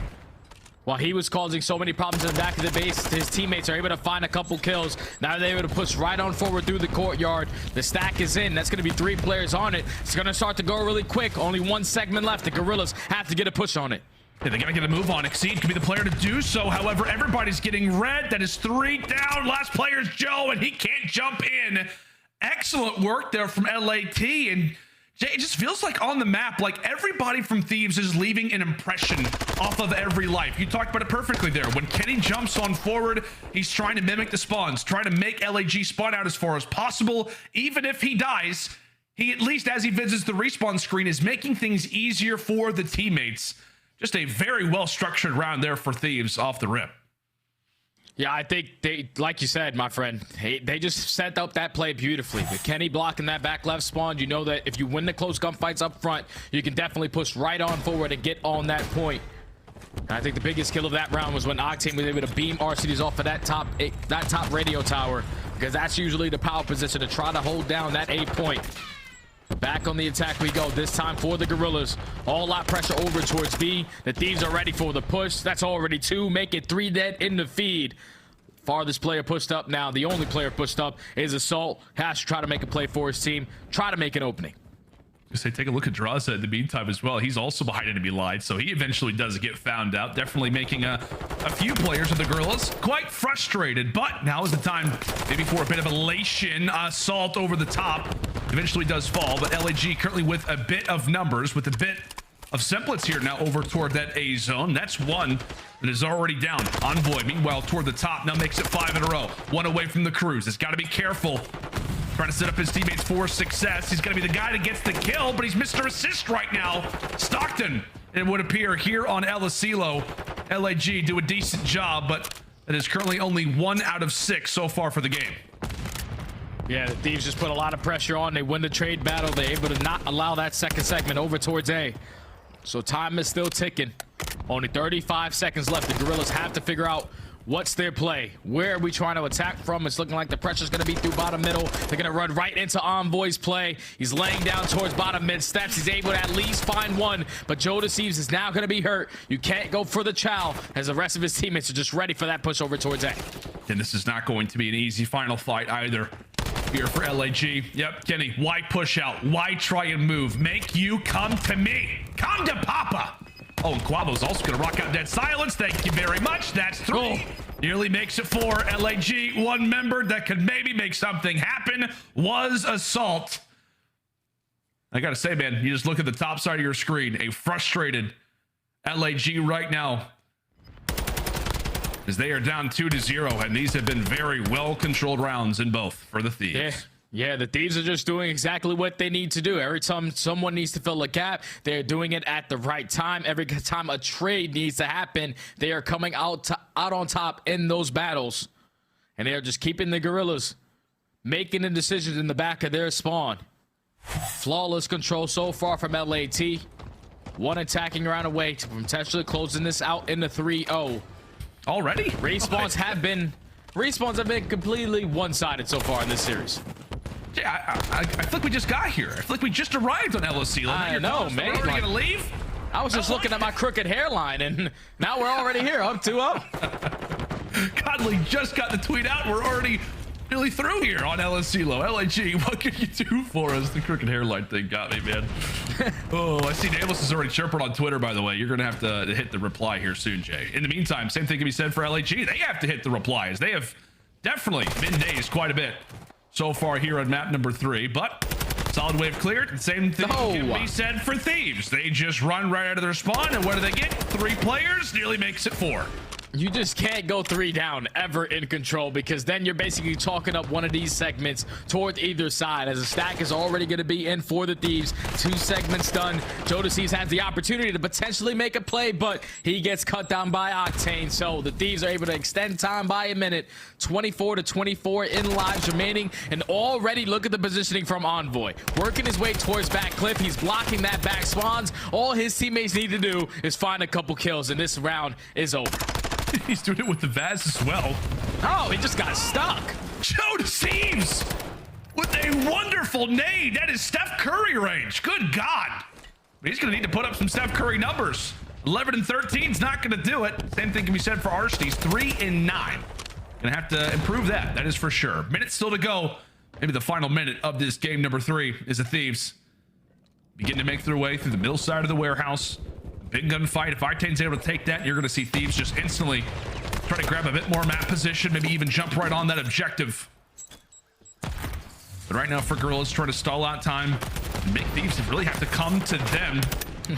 While he was causing so many problems in the back of the base, his teammates are able to find a couple kills. Now they're able to push right on forward through the courtyard. The stack is in. That's going to be 3 players on it. It's going to start to go really quick. Only 1 segment left. The Guerrillas have to get a push on it. Yeah, they got to get a move on. Xyz could be the player to do so. However, everybody's getting red. That is 3 down. Last player is Joe, and he can't jump in. Excellent work there from LAT. And Jay, it just feels like on the map, like everybody from Thieves is leaving an impression off of every life. You talked about it perfectly there. When Kenny jumps on forward, he's trying to mimic the spawns, trying to make LAG spawn out as far as possible. Even if he dies, he at least, as he visits the respawn screen, is making things easier for the teammates. Just a very well-structured round there for Thieves off the rip. Yeah, I think they, like you said, my friend, they just set up that play beautifully. With Kenny blocking that back left spawn, you know that if you win the close gunfights up front, you can definitely push right on forward and get on that point. And I think the biggest kill of that round was when Octane was able to beam RCDs off of that top radio tower because that's usually the power position to try to hold down that A point. Back on the attack we go, this time for the Guerrillas. All out pressure over towards B. The Thieves are ready for the push. That's already 2. Make it 3 dead in the feed. Farthest player pushed up now. The only player pushed up is Assault. Has to try to make a play for his team. Try to make an opening. Say, take a look at Drazah in the meantime as well. He's also behind enemy line, so he eventually does get found out. Definitely making a few players of the Guerrillas quite frustrated, but now is the time maybe for a bit of elation. Assault over the top eventually does fall, but LAG currently with a bit of numbers, with a bit of semblance here now over toward that A zone. That's one that is already down. Envoy, meanwhile, toward the top, now makes it 5 in a row. 1 away from the cruise. It's got to be careful. Trying to set up his teammates for success. He's going to be the guy that gets the kill, but he's Mr. Assist right now. Stockton, it would appear, here on aBeZy. LAG do a decent job, but it is currently only 1 out of 6 so far for the game. Yeah, the Thieves just put a lot of pressure on. They win the trade battle. They're able to not allow that second segment over towards A. So time is still ticking. Only 35 seconds left. The Guerrillas have to figure out what's their play. Where are we trying to attack from? It's looking like the pressure's going to be through bottom middle. They're going to run right into Envoy's play. He's laying down towards bottom mid steps. He's able to at least find one, but Thieves is now going to be hurt. You can't go for the chow as the rest of his teammates are just ready for that push over towards A. And this is not going to be an easy final fight either here for LAG. Yep, Kenny, why push out? Why try and move? Make you come to me. Come to Papa. Oh, and Quavo's also going to rock out Dead Silence. Thank you very much. That's 3. Oh. Nearly makes it 4. LAG, 1 member that could maybe make something happen was Assault. I got to say, man, you just look at the top side of your screen. A frustrated LAG right now, as they are down 2-0, and these have been very well-controlled rounds in both for the Thieves. Yeah, the Thieves are just doing exactly what they need to do. Every time someone needs to fill a gap, they're doing it at the right time. Every time a trade needs to happen, they are coming out on top in those battles. And they are just keeping the Guerrillas making the decisions in the back of their spawn. Flawless control so far from LAT. 1 attacking round away to potentially closing this out in the 3-0. Already? Respawns have been completely one-sided so far in this series. Yeah, I feel like we just got here. I feel like we just arrived on aBeZy. I know, man. We're already gonna leave? I was just looking at my crooked hairline, and now we're already here. Up 2-0. Godly just got the tweet out. We're already nearly through here on aBeZy. LAG, what can you do for us? The crooked hairline thing got me, man. Oh, I see Davis is already chirping on Twitter, by the way. You're going to have to hit the reply here soon, Jay. In the meantime, same thing can be said for LAG. They have to hit the replies. They have definitely been dazed quite a bit so far here on map number 3, but solid wave cleared. Same thing can be said for Thieves. They just run right out of their spawn, and what do they get? 3 players, nearly makes it 4. You just can't go 3 down ever in control, because then you're basically chalking up one of these segments towards either side, as a stack is already going to be in for the Thieves. 2 segments done. Thieves has the opportunity to potentially make a play, but he gets cut down by Octane. So the Thieves are able to extend time by a minute. 24-24 in lives remaining, and already look at the positioning from Envoy. Working his way towards back cliff. He's blocking that back spawns. All his teammates need to do is find a couple kills, and this round is over. He's doing it with the Vaz as well. Oh, he just got stuck. Thieves with a wonderful nade. That is Steph Curry range. Good God. He's going to need to put up some Steph Curry numbers. 11 and 13 is not going to do it. Same thing can be said for Arstees. 3 and 9. Going to have to improve that. That is for sure. Minutes still to go. Maybe the final minute of this game number 3 is the Thieves begin to make their way through the middle side of the warehouse. Big gun fight. If Octane's able to take that, you're going to see Thieves just instantly try to grab a bit more map position, maybe even jump right on that objective. But right now for Guerrillas, trying to stall out time and make Thieves really have to come to them.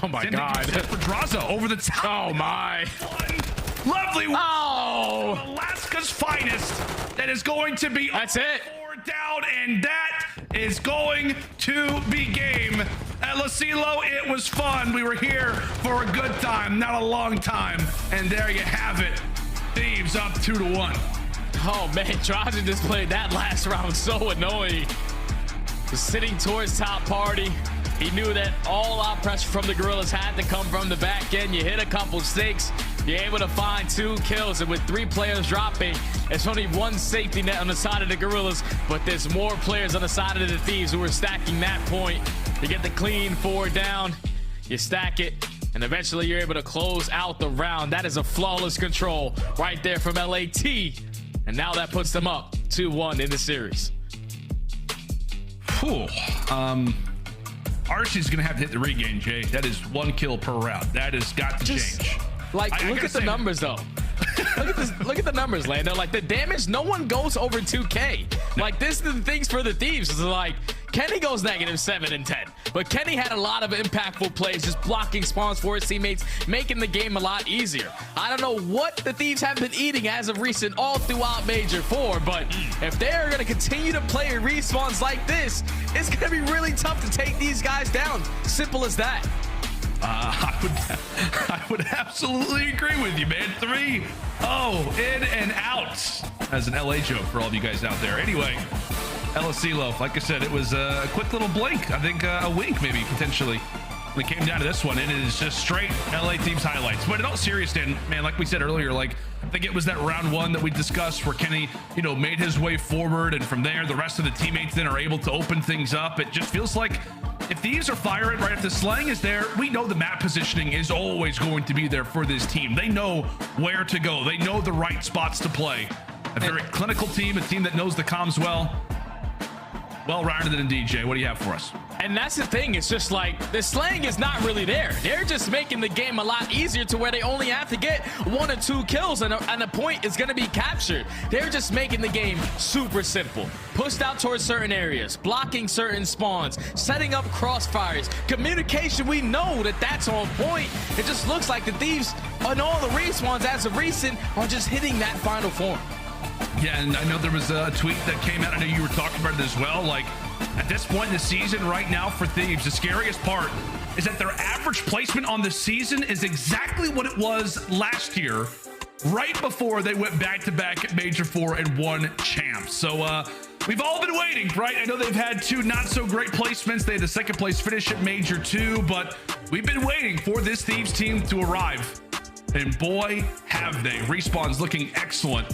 Oh my God. For Drazah over the top. Oh my. One lovely. Oh. Alaska's finest. That is going to be. That's it. 4 down, and that is going to be game. aBeZy, it was fun. We were here for a good time, not a long time. And there you have it. Thieves up 2-1. Oh man, Drazah just played that last round so annoying. Just sitting towards top party. He knew that all out pressure from the Guerrillas had to come from the back end. You hit a couple stakes, You're able to find 2 kills, and with 3 players dropping, it's only 1 safety net on the side of the Guerrillas, but there's more players on the side of the Thieves who are stacking that point. You get the clean 4 down, you stack it, and eventually you're able to close out the round. That is a flawless control right there from LAT, and now that puts them up 2-1 in the series. Whew. Archie's gonna have to hit the regain, Jay. That is 1 kill per round. That has got to change. Like, look at the numbers, though. Look at the numbers, Lando. Like, the damage, no one goes over 2K. Like, this is the things for the Thieves. It's like, Kenny goes -7 and 10. But Kenny had a lot of impactful plays, just blocking spawns for his teammates, making the game a lot easier. I don't know what the Thieves have been eating as of recent all throughout Major IV, but if they're going to continue to play respawns like this, it's going to be really tough to take these guys down. Simple as that. I would absolutely agree with you, man. 3-0 in and out. As an LA joke for all of you guys out there. Anyway, LSClo, like I said, it was a quick little blink. I think a wink, maybe, potentially, when it came down to this one. And it is just straight LA Thieves highlights. But in all seriousness, man, like we said earlier, like, I think it was that round 1 that we discussed where Kenny, you know, made his way forward. And from there, the rest of the teammates then are able to open things up. It just feels like if Thieves are firing right, if the slang is there, we know the map positioning is always going to be there for this team. They know where to go. They know the right spots to play. A very clinical team, a team that knows the comms well. Well-rounded in DJ. What do you have for us? And that's the thing. It's just like the slang is not really there. They're just making the game a lot easier to where they only have to get 1 or 2 kills and a point is going to be captured. They're just making the game super simple. Pushed out towards certain areas, blocking certain spawns, setting up crossfires. Communication, we know that that's on point. It just looks like the Thieves on all the respawns as of recent are just hitting that final form. Yeah, and I know there was a tweet that came out. I know you were talking about it as well. Like, at this point in the season right now for Thieves, the scariest part is that their average placement on the season is exactly what it was last year, right before they went back-to-back at Major IV and won champs. So we've all been waiting, right? I know they've had 2 not-so-great placements. They had the 2nd place finish at Major II, but we've been waiting for this Thieves team to arrive. And boy, have they. Respawn's looking excellent.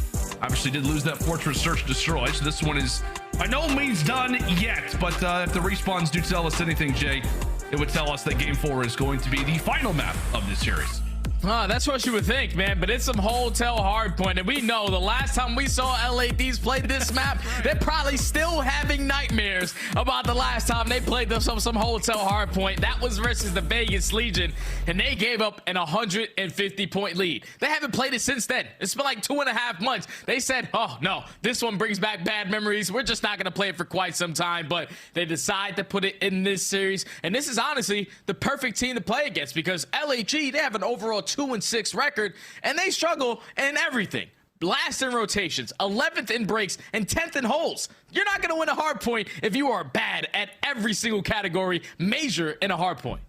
Obviously did lose that Fortress Search Destroy, so this one is by no means done yet. But if the respawns do tell us anything, Jay, it would tell us that Game 4 is going to be the final map of this series. That's what you would think, man, but it's some hotel hardpoint, and we know the last time we saw LA Thieves play this map, they're probably still having nightmares about the last time they played some hotel hardpoint. That was versus the Vegas Legion, and they gave up an 150-point lead. They haven't played it since then. It's been like 2.5 months. They said, oh, no, this one brings back bad memories. We're just not going to play it for quite some time, but they decide to put it in this series, and this is honestly the perfect team to play against because LAG, they have an overall 2-6 record, and they struggle in everything. Last in rotations, 11th in breaks, and 10th in holes. You're not going to win a hard point if you are bad at every single category, major in a hard point.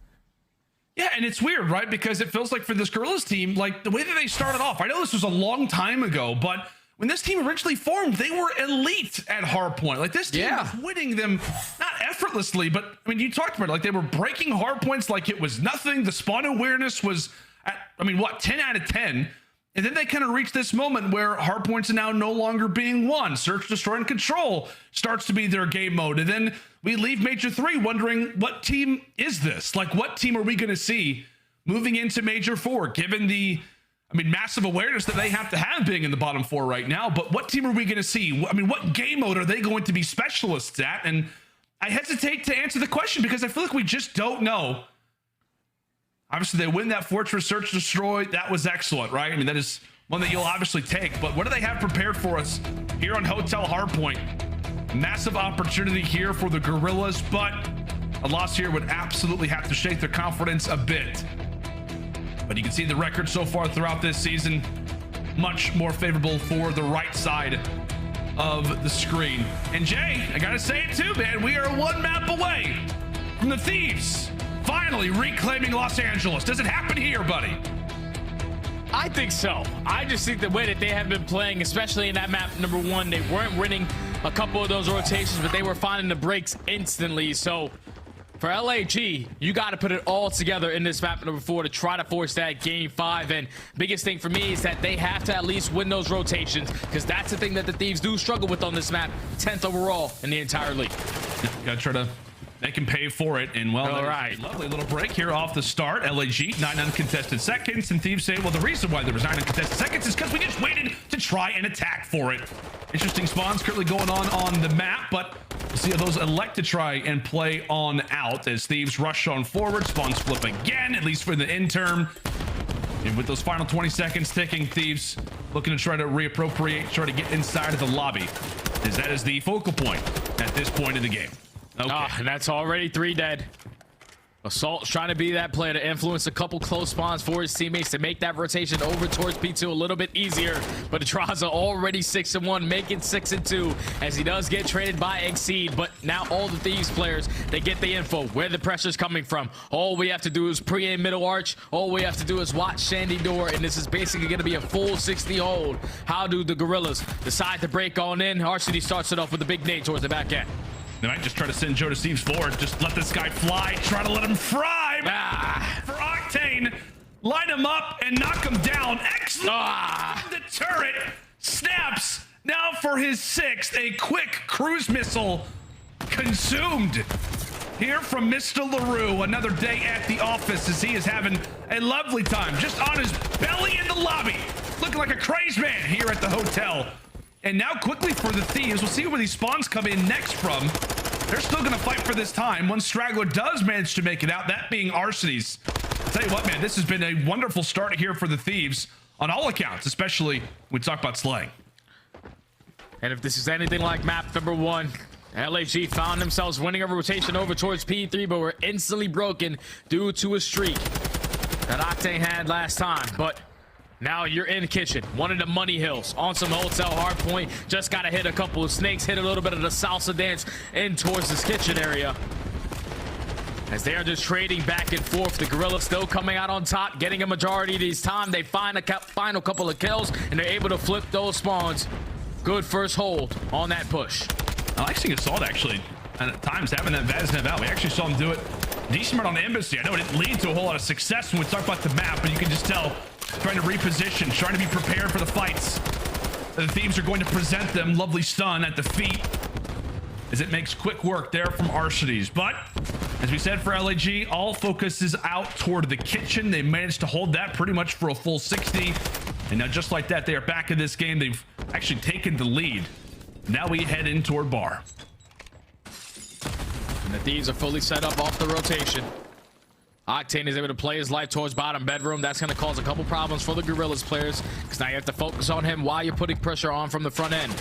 Yeah, and it's weird, right? Because it feels like for this Guerrillas team, like the way that they started off, I know this was a long time ago, but when this team originally formed, they were elite at hardpoint. Like this team was winning them, not effortlessly, but I mean, you talked about it, like they were breaking hardpoints like it was nothing. The spawn awareness was at, I mean, what, 10 out of 10. And then they kind of reached this moment where hardpoints are now no longer being won. Search, destroy, and control starts to be their game mode. And then we leave Major 3 wondering, what team is this? Like, what team are we going to see moving into Major 4, given the, I mean, massive awareness that they have to have being in the bottom 4 right now? But what team are we going to see? I mean, what game mode are they going to be specialists at? And I hesitate to answer the question because I feel like we just don't know. Obviously, they win that Fortress Search Destroy. That was excellent, right? I mean, that is one that you'll obviously take. But what do they have prepared for us here on Hotel Hardpoint? Massive opportunity here for the Guerrillas, but a loss here would absolutely have to shake their confidence a bit. But you can see the record so far throughout this season, much more favorable for the right side of the screen. And Jay, I gotta say it too, man. We are one map away from the Thieves finally reclaiming Los Angeles. Does it happen here, buddy? I think so. I just think the way that they have been playing, especially in that map number 1, they weren't winning a couple of those rotations, but they were finding the breaks instantly. So For LAG, you got to put it all together in this map number 4 to try to force that game 5. And biggest thing for me is that they have to at least win those rotations, because that's the thing that the Thieves do struggle with on this map. 10th overall in the entire league. Gotta try to make him pay for it. And well, all right, lovely little break here off the start. LAG 9 uncontested seconds, and Thieves say, well, the reason why there was 9 uncontested seconds is because we just waited to try and attack for it. Interesting spawns currently going on the map, but we'll see how those elect to try and play on out as Thieves rush on forward. Spawns flip again, at least for the interim. And with those final 20 seconds ticking, Thieves looking to try to reappropriate, try to get inside of the lobby, as that is the focal point at this point in the game. Okay. And that's already 3 dead. Assault's trying to be that player to influence a couple close spawns for his teammates to make that rotation over towards P2 a little bit easier. But Drazah already 6-1, making 6-2 as he does get traded by Exceed. But now all the Thieves players, they get the info where the pressure's coming from. All we have to do is pre-aim middle arch. All we have to do is watch Shandy door, and this is basically going to be a full 60 hold. How do the Guerrillas decide to break on in? RCD starts it off with a big nade towards the back end. They might just try to send Joe to Steve's forward. Just let this guy fly. Try to let him fry. For Octane. Line him up and knock him down. Excellent. The turret snaps. Now for his 6th. A quick cruise missile consumed. Here from Mr. LaRue. Another day at the office as he is having a lovely time. Just on his belly in the lobby. Looking like a crazed man here at the hotel. And now quickly for the Thieves, we'll see where these spawns come in next from. They're still going to fight for this time. One straggler does manage to make it out, that being Arcedy's. I'll tell you what, man, this has been a wonderful start here for the Thieves on all accounts, especially when we talk about slaying. And if this is anything like map number 1, LAG found themselves winning a rotation over towards P3, but were instantly broken due to a streak that Octane had last time. But now you're in the kitchen, one of the money hills, on some hotel hard point. Just got to hit a couple of snakes, hit a little bit of the salsa dance in towards this kitchen area. As they are just trading back and forth, the Guerrillas still coming out on top, getting a majority of these time. They find a final couple of kills, and they're able to flip those spawns. Good first hold on that push. I like seeing Assault actually, and at times having that Vaznev out. We actually saw him do it decent on the aBeZy. I know it didn't lead to a whole lot of success when we talk about the map, but you can just tell trying to reposition, trying to be prepared for the fights. The Thieves are going to present them. Lovely stun at the feet as it makes quick work there from Arcedy's. But as we said for LAG, all focus is out toward the kitchen. They managed to hold that pretty much for a full 60. And now just like that, they are back in this game. They've actually taken the lead. Now we head in toward bar. And the Thieves are fully set up off the rotation. Octane is able to play his life towards bottom bedroom. That's going to cause a couple problems for the Guerrillas players, because now you have to focus on him while you're putting pressure on from the front end.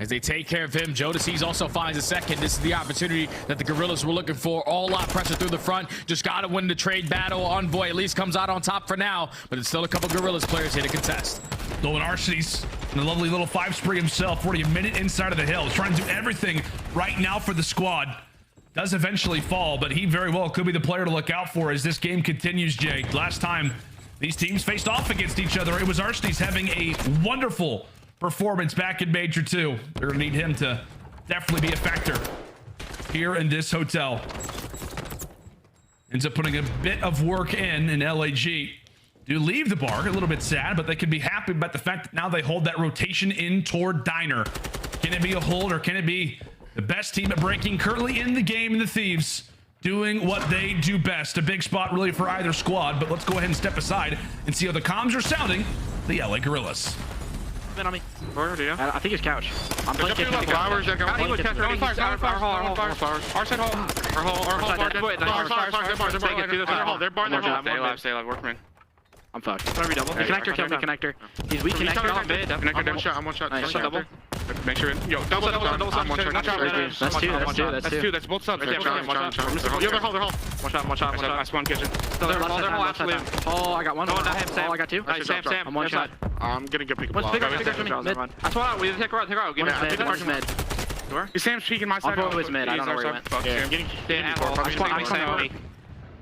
As they take care of him, Jodeci's also finds a second. This is the opportunity that the Guerrillas were looking for. All out pressure through the front. Just got to win the trade battle. Envoy at least comes out on top for now, but it's still a couple Guerrillas players here to contest. Going Arcedy's and the lovely little 5 spree himself, already a minute inside of the hill. Trying to do everything right now for the squad. Does eventually fall, but he very well could be the player to look out for as this game continues, Jake. Last time these teams faced off against each other, it was Arcedy's having a wonderful performance back in Major 2. They're gonna need him to definitely be a factor here in this hotel. Ends up putting a bit of work in LAG. Do leave the bar, a little bit sad, but they can be happy about the fact that now they hold that rotation in toward Diner. Can it be a hold, or can it be the best team at breaking currently in the game, in the Thieves, doing what they do best? A big spot really for either squad, but let's go ahead and step aside and see how the comms are sounding. The LA Guerrillas. On me. Where do you? I think it's couch. I'm playing kitchen. Flowers that go He was catch. Our side hole. Our hole. They're bar. Stay alive. Workman. I'm fucked. Whatever you double. The connector killed me. Connector. He's weak. Connector. I'm one shot. Double. Make sure. Yo, double. I'm one shot. That's two. That's both subs. They're hole. One shot. I spawn kitchen. Oh, I got one. Oh, I got two. Sam. I'm one shot. I'm gonna go pick up. I swear out. We take her out. Give me mid. Sam's peeking my side. I'll go with mid. I don't know where he went. I'm getting dead.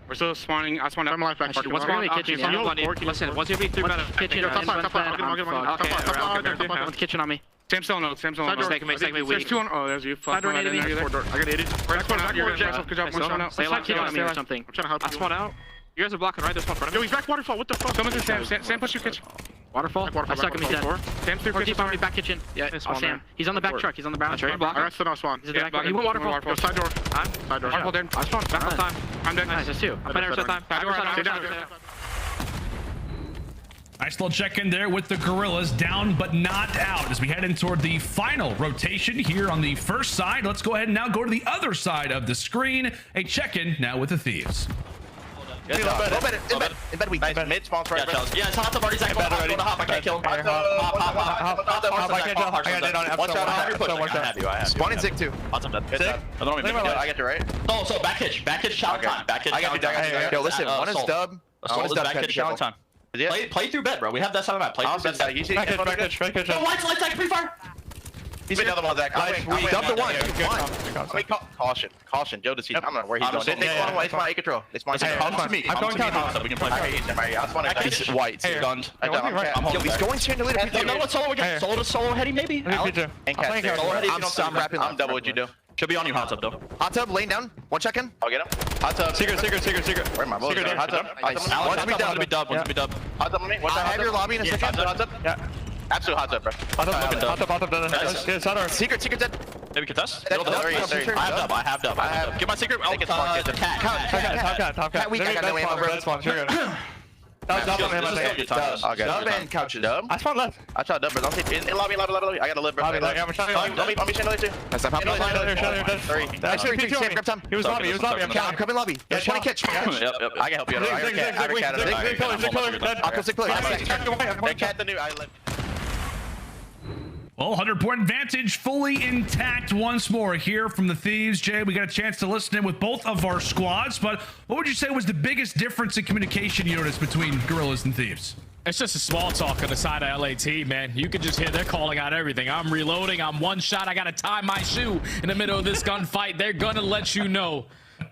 We're still spawning. I spawned out. What's going on kitchen? Listen, once you be through kitchen, kitchen on me. Sam's still no. Side door. Mistake me. There's two on. Oh, there's you. Side door. I got 80. Back out. Good job. One shot out. Stay alive. Get on me or something. I'm trying to help you. I spawn out. You guys are blocking right. There's one front of me. Yo, he's back waterfall. What the fuck? Coming through Sam. Sam, push your kitchen. Waterfall. I suck him. He's dead. Sam's through kitchen. He's back kitchen. Yeah, Sam. He's on the back truck. He's on the brown truck. I got no spawn. He's at the back. He went waterfall. Yo, side door. Side door. Waterfall dead. I spawned. Back time. I'm dead. Nice. That's two. I played every time. Nice little check-in there with the Guerrillas, down but not out as we head in toward the final rotation here on the first side. Let's go ahead and now go to the other side of the screen. A check-in now with the Thieves. Good job. Embed weak. Nice. Mid spawn right. Yeah, it's hot. Already second. I can't kill him. I got it on Afro. I have you. Spawning Zig too. Awesome. Zig? I get you right. Oh, so back hitch. Back hitch, shout time. Back hitch, shout time. Yo, listen, one is dub. One is dub. Back hitch, shout time. Play through bed, bro. We have that side of map. Play through bed. You see? Back hitch. Oh, lights, pre-fire. He's another one, Zach. We dumped the one. Caution. Joe, does he? I don't know where he's going. They spawn A control. They spawn A. Me. I'm going counter. We can play. I spawn A. He's white. He's gunned. Yo, he's going straight to leader. No, let's solo again. Solo to solo heady, maybe. I'm double. What'd you do? Should be on you, hot tub, though. Hot tub, laying down. One check in. I'll get him. Hot tub. Secret. Where am I? Hot tub. One to be dub. Hot tub on me. I have your lobby in a second. Hot tub. Yeah. Absolute hot tub, bro. Hot tub. Secret dead. Maybe contest? I have dub. Give my secret. Oh, cat. Cat weak. I got no ammo, bro. That's fine. You're good. Dub and couch. Dub. I spawned left. I shot dub, bro. In lobby. I got a live, bro. I'm shooting. I'll be chandelier too. That's not three. Grab time. He was lobby. I'm coming lobby. Yeah, 20 catch. Yep. I can help you. I'll go sick pillar. Cat the new. I live. Well, 100-point advantage fully intact once more here from the Thieves. Jay, we got a chance to listen in with both of our squads, but what would you say was the biggest difference in communication you noticed between Guerrillas and Thieves? It's just a small talk on the side of LAT, man. You can just hear they're calling out everything. I'm reloading. I'm one shot. I got to tie my shoe in the middle of this gunfight. They're going to let you know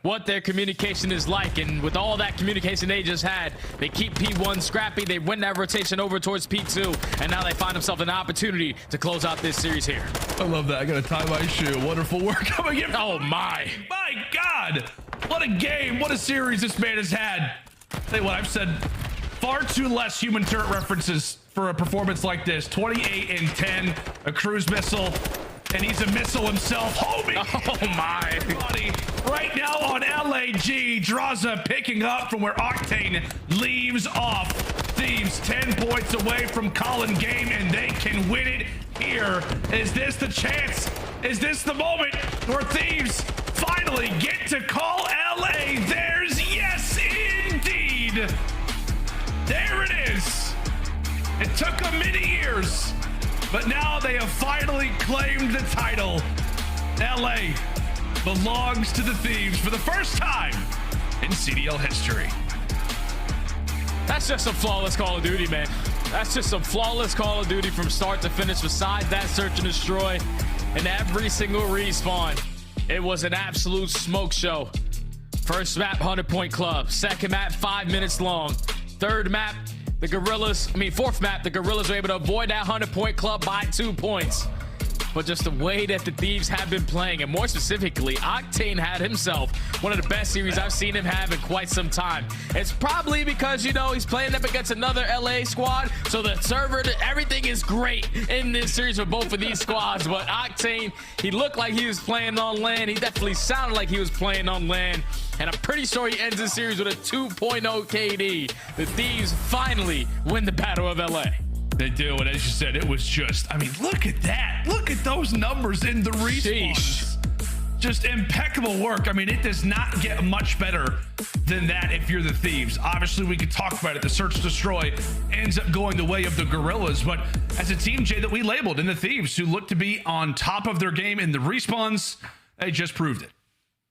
what their communication is like, and with all that communication they just had, they keep P1 scrappy. They win that rotation over towards P2, and now they find themselves an opportunity to close out this series here. I love that. I gotta tie my shoe. Wonderful work coming in. Oh my God, what a game, what a series this man has had. Tell you what, I've said far too less human turret references for a performance like this. 28 and 10, a cruise missile, and he's a missile himself. Homie! Oh my! Buddy, right now on LAG, Drazah picking up from where Octane leaves off. Thieves 10 points away from calling game, and they can win it here. Is this the chance? Is this the moment where Thieves finally get to call LA theirs? Yes, indeed! There it is. It took them many years, but now they have finally claimed the title. LA belongs to the Thieves for the first time in CDL history. That's just some flawless Call of Duty, man. That's just some flawless Call of Duty from start to finish. Besides that search and destroy and every single respawn, it was an absolute smoke show. First map, 100-point club. Second map, 5 minutes long. Third map, fourth map, the Guerrillas were able to avoid that 100-point club by 2 points. But just the way that the Thieves have been playing, and more specifically, Octane had himself one of the best series I've seen him have in quite some time. It's probably because, you know, he's playing up against another LA squad, so the server, everything is great in this series for both of these squads. But Octane, he looked like he was playing on land. He definitely sounded like he was playing on land. And I'm pretty sure he ends this series with a 2.0 KD. The Thieves finally win the Battle of LA. They do, and as you said, it was just, I mean, look at that. Look at those numbers in the respawns. Just impeccable work. I mean, it does not get much better than that if you're the Thieves. Obviously, we could talk about it. The search destroy ends up going the way of the Guerrillas, but as a team, Jay, that we labeled in the Thieves, who look to be on top of their game in the respawns, they just proved it.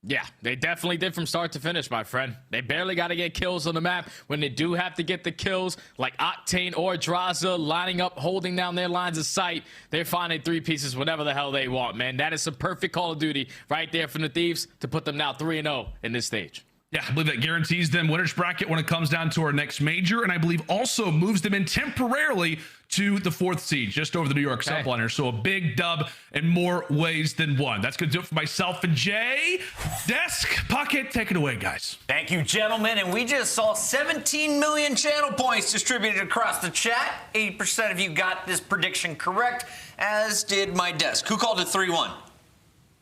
Yeah, they definitely did from start to finish, my friend. They barely got to get kills on the map. When they do have to get the kills, like Octane or Drazah lining up, holding down their lines of sight, they're finding 3 pieces whenever the hell they want, man. That is some perfect Call of Duty right there from the Thieves to put them now 3-0 in this stage. Yeah, I believe that guarantees them winners bracket when it comes down to our next major, and I believe also moves them in temporarily to the 4th seed, just over the New York Subliners. So a big dub in more ways than one. That's going to do it for myself and Jay. Desk, Pocket, take it away, guys. Thank you, gentlemen. And we just saw 17 million channel points distributed across the chat. 80% of you got this prediction correct, as did my desk. Who called it 3-1?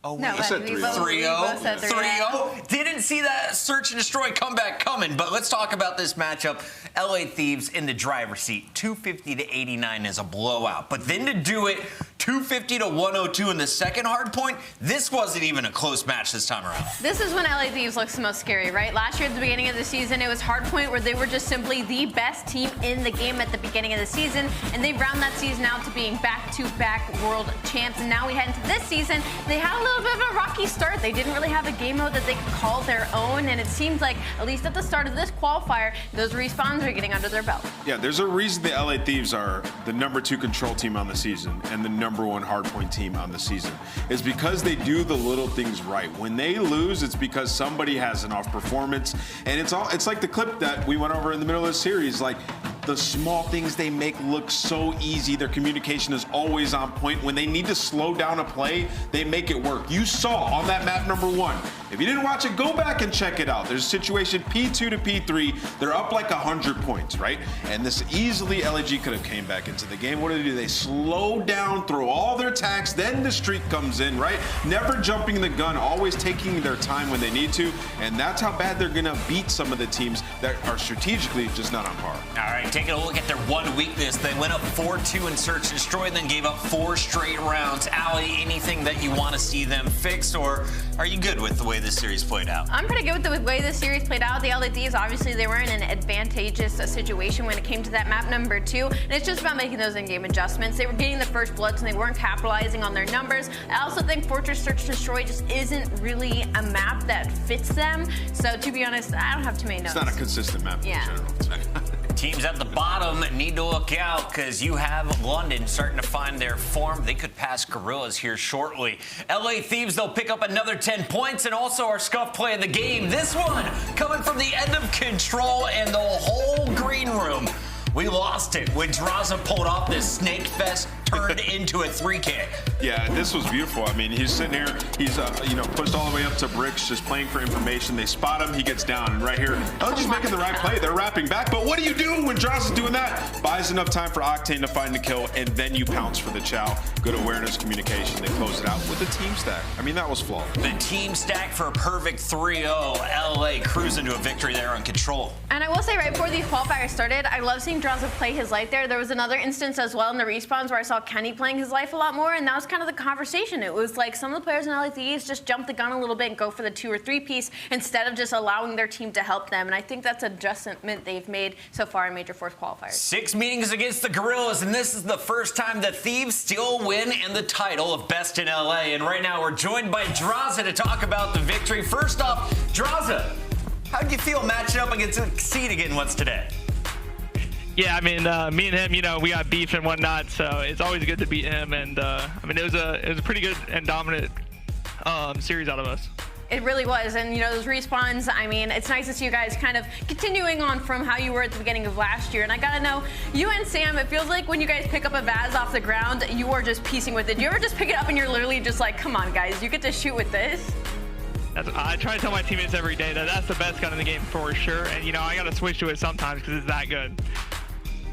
Oh, no, I said 3-0. 3-0. Didn't see that search and destroy comeback coming, but let's talk about this matchup. LA Thieves in the driver's seat. 250 to 89 is a blowout. But then to do it 250 to 102 in the second hard point, this wasn't even a close match this time around. This is when LA Thieves looks the most scary, right? Last year at the beginning of the season, it was hard point where they were just simply the best team in the game at the beginning of the season, and they round that season out to being back-to-back world champs. And now we head into this season, they had a little bit of a rocky start. They didn't really have a game mode that they could call their own, and it seems like, at least at the start of this qualifier, those respawns are getting under their belt. Yeah, there's a reason the LA Thieves are the #2 control team on the season and the #1 hardpoint team on the season. It's because they do the little things right. When they lose, it's because somebody has an off performance, and it's like the clip that we went over in the middle of the series. Like, the small things they make look so easy. Their communication is always on point. When they need to slow down a play, they make it work. You saw on that map #1. If you didn't watch it, go back and check it out. There's a situation P2 to P3. They're up like 100 points, right? And this easily LAG could have came back into the game. What do? They slow down, throw all their attacks, then the streak comes in, right? Never jumping the gun, always taking their time when they need to. And that's how bad they're gonna beat some of the teams that are strategically just not on par. All right, taking a look at their one weakness. They went up 4-2 in search and destroy, then gave up 4 straight rounds. Allie, anything that you want to see them fix, or are you good with the way this series played out? I'm pretty good with the way this series played out. The LA Thieves, obviously, they were in an advantageous situation when it came to that map #2, and it's just about making those in-game adjustments. They were getting the first bloods, and they weren't capitalizing on their numbers. I also think Fortress Search and Destroy just isn't really a map that fits them. So, to be honest, I don't have too many notes. It's not a consistent map in general. Teams at the bottom need to look out because you have London starting to find their form. They could pass Guerrillas here shortly. LA Thieves, they'll pick up another 10 points, and also our scuff play of the game. This one coming from the end of control and the whole green room. We lost it when Drazah pulled off this snake fest, turned into a 3K. Yeah, this was beautiful. I mean, he's sitting here, he's pushed all the way up to bricks, just playing for information. They spot him, he gets down, and right here, just making the right play. They're wrapping back, but what do you do when Drazah's doing that? Buys enough time for Octane to find the kill, and then you pounce for the chow. Good awareness, communication. They close it out with a team stack. I mean, that was flawed. The team stack for a perfect 3-0. LA cruising to a victory there on control. And I will say, right before these qualifiers started, I love seeing Drazah play his life there. There was another instance as well in the respawns where I saw Kenny playing his life a lot more, and that was kind of the conversation. It was like some of the players in LA Thieves just jump the gun a little bit and go for the 2 or 3 piece instead of just allowing their team to help them. And I think that's an adjustment they've made so far in Major IV Qualifiers. 6 meetings against the Guerrillas, and this is the first time the Thieves still win in the title of Best in LA. And right now we're joined by Drazah to talk about the victory. First off, Drazah, how did you feel matching up against Seed again once today? Yeah, I mean, me and him, we got beef and whatnot, so it's always good to beat him. And I mean, it was a pretty good and dominant series out of us. It really was, and those respawns, I mean, it's nice to see you guys kind of continuing on from how you were at the beginning of last year. And I gotta know, you and Sam, it feels like when you guys pick up a Vaz off the ground, you are just piecing with it. Do you ever just pick it up and you're literally just like, come on guys, you get to shoot with this? I try to tell my teammates every day that that's the best gun in the game for sure. And I gotta switch to it sometimes because it's that good.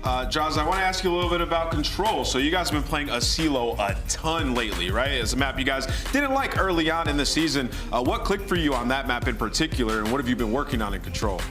Drazah, I want to ask you a little bit about control. So you guys have been playing Asilo a ton lately, right? It's a map you guys didn't like early on in the season. What clicked for you on that map in particular, and what have you been working on in control?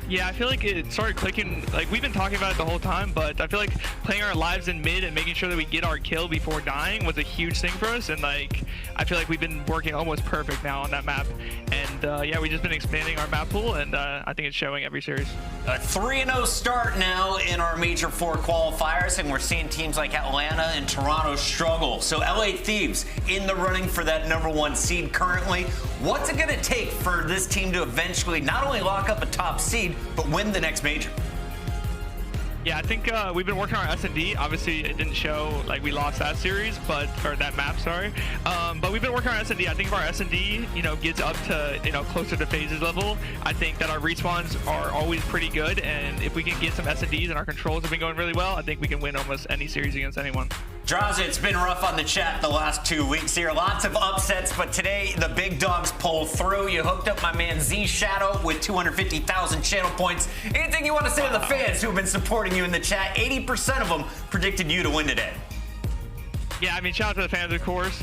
Yeah, I feel like it started clicking, like we've been talking about it the whole time, but I feel like playing our lives in mid and making sure that we get our kill before dying was a huge thing for us, and like I feel like we've been working almost perfect now on that map. And yeah, we've just been expanding our map pool, and I think it's showing every series. A 3-0 start now in our Major IV Qualifiers, and we're seeing teams like Atlanta and Toronto struggle. So LA Thieves in the running for that #1 seed currently. What's it gonna take for this team to eventually not only lock up a top seed, but win the next major? Yeah, I think we've been working on our S&D. Obviously, it didn't show, like, we lost that series, or that map, sorry. But we've been working on S&D. I think if our S&D, you know, gets up to, you know, closer to FaZe's level, I think that our respawns are always pretty good. And if we can get some S&Ds and our controls have been going really well, I think we can win almost any series against anyone. Drazah, it's been rough on the chat the last 2 weeks here. Lots of upsets, but today the big dogs pull through. You hooked up my man Z Shadow with 250,000 channel points. Anything you want to say to the fans who have been supporting you in the chat? 80% of them predicted you to win today. Yeah, I mean, shout out to the fans, of course.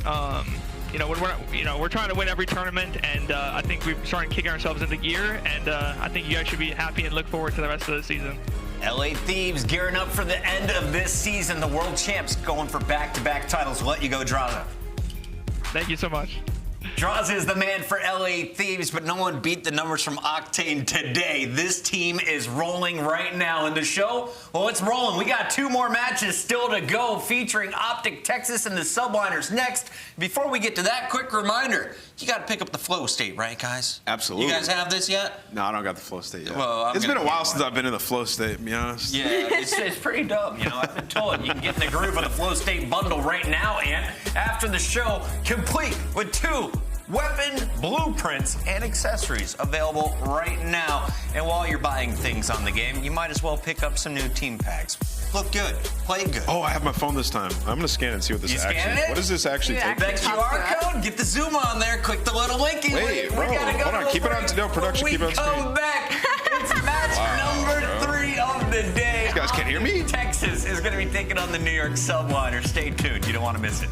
You know, we're trying to win every tournament, and I think we're starting kicking ourselves into gear. And I think you guys should be happy and look forward to the rest of the season. LA Thieves gearing up for the end of this season. The world champs going for back-to-back titles. We'll let you go, Drazah. Thank you so much. Drazah is the man for LA Thieves, but no one beat the numbers from Octane today. This team is rolling right now in the show. Well, it's rolling. We got 2 more matches still to go featuring OpTic Texas and the Subliners next. Before we get to that, quick reminder, you got to pick up the flow state, right, guys? Absolutely. You guys have this yet? No, I don't got the flow state yet. Well, it's been a while since I've been in the flow state, to be honest. Yeah, it's pretty dope. You know, I've been told you can get in the groove of the flow state bundle right now, and after the show, complete with 2 weapon blueprints and accessories available right now. And while you're buying things on the game, you might as well pick up some new team packs. Look good, play good. Oh, I have my phone this time. I'm gonna scan and see what this actually. What does this actually take? That QR code, get the zoom on there, click the little linky. Wait, bro, hold on, keep it on. No, production, keep it on screen. Come back. It's match number 3 of the day. You guys can't hear me? Texas is gonna be taking on the New York Subliners. Stay tuned. You don't want to miss it.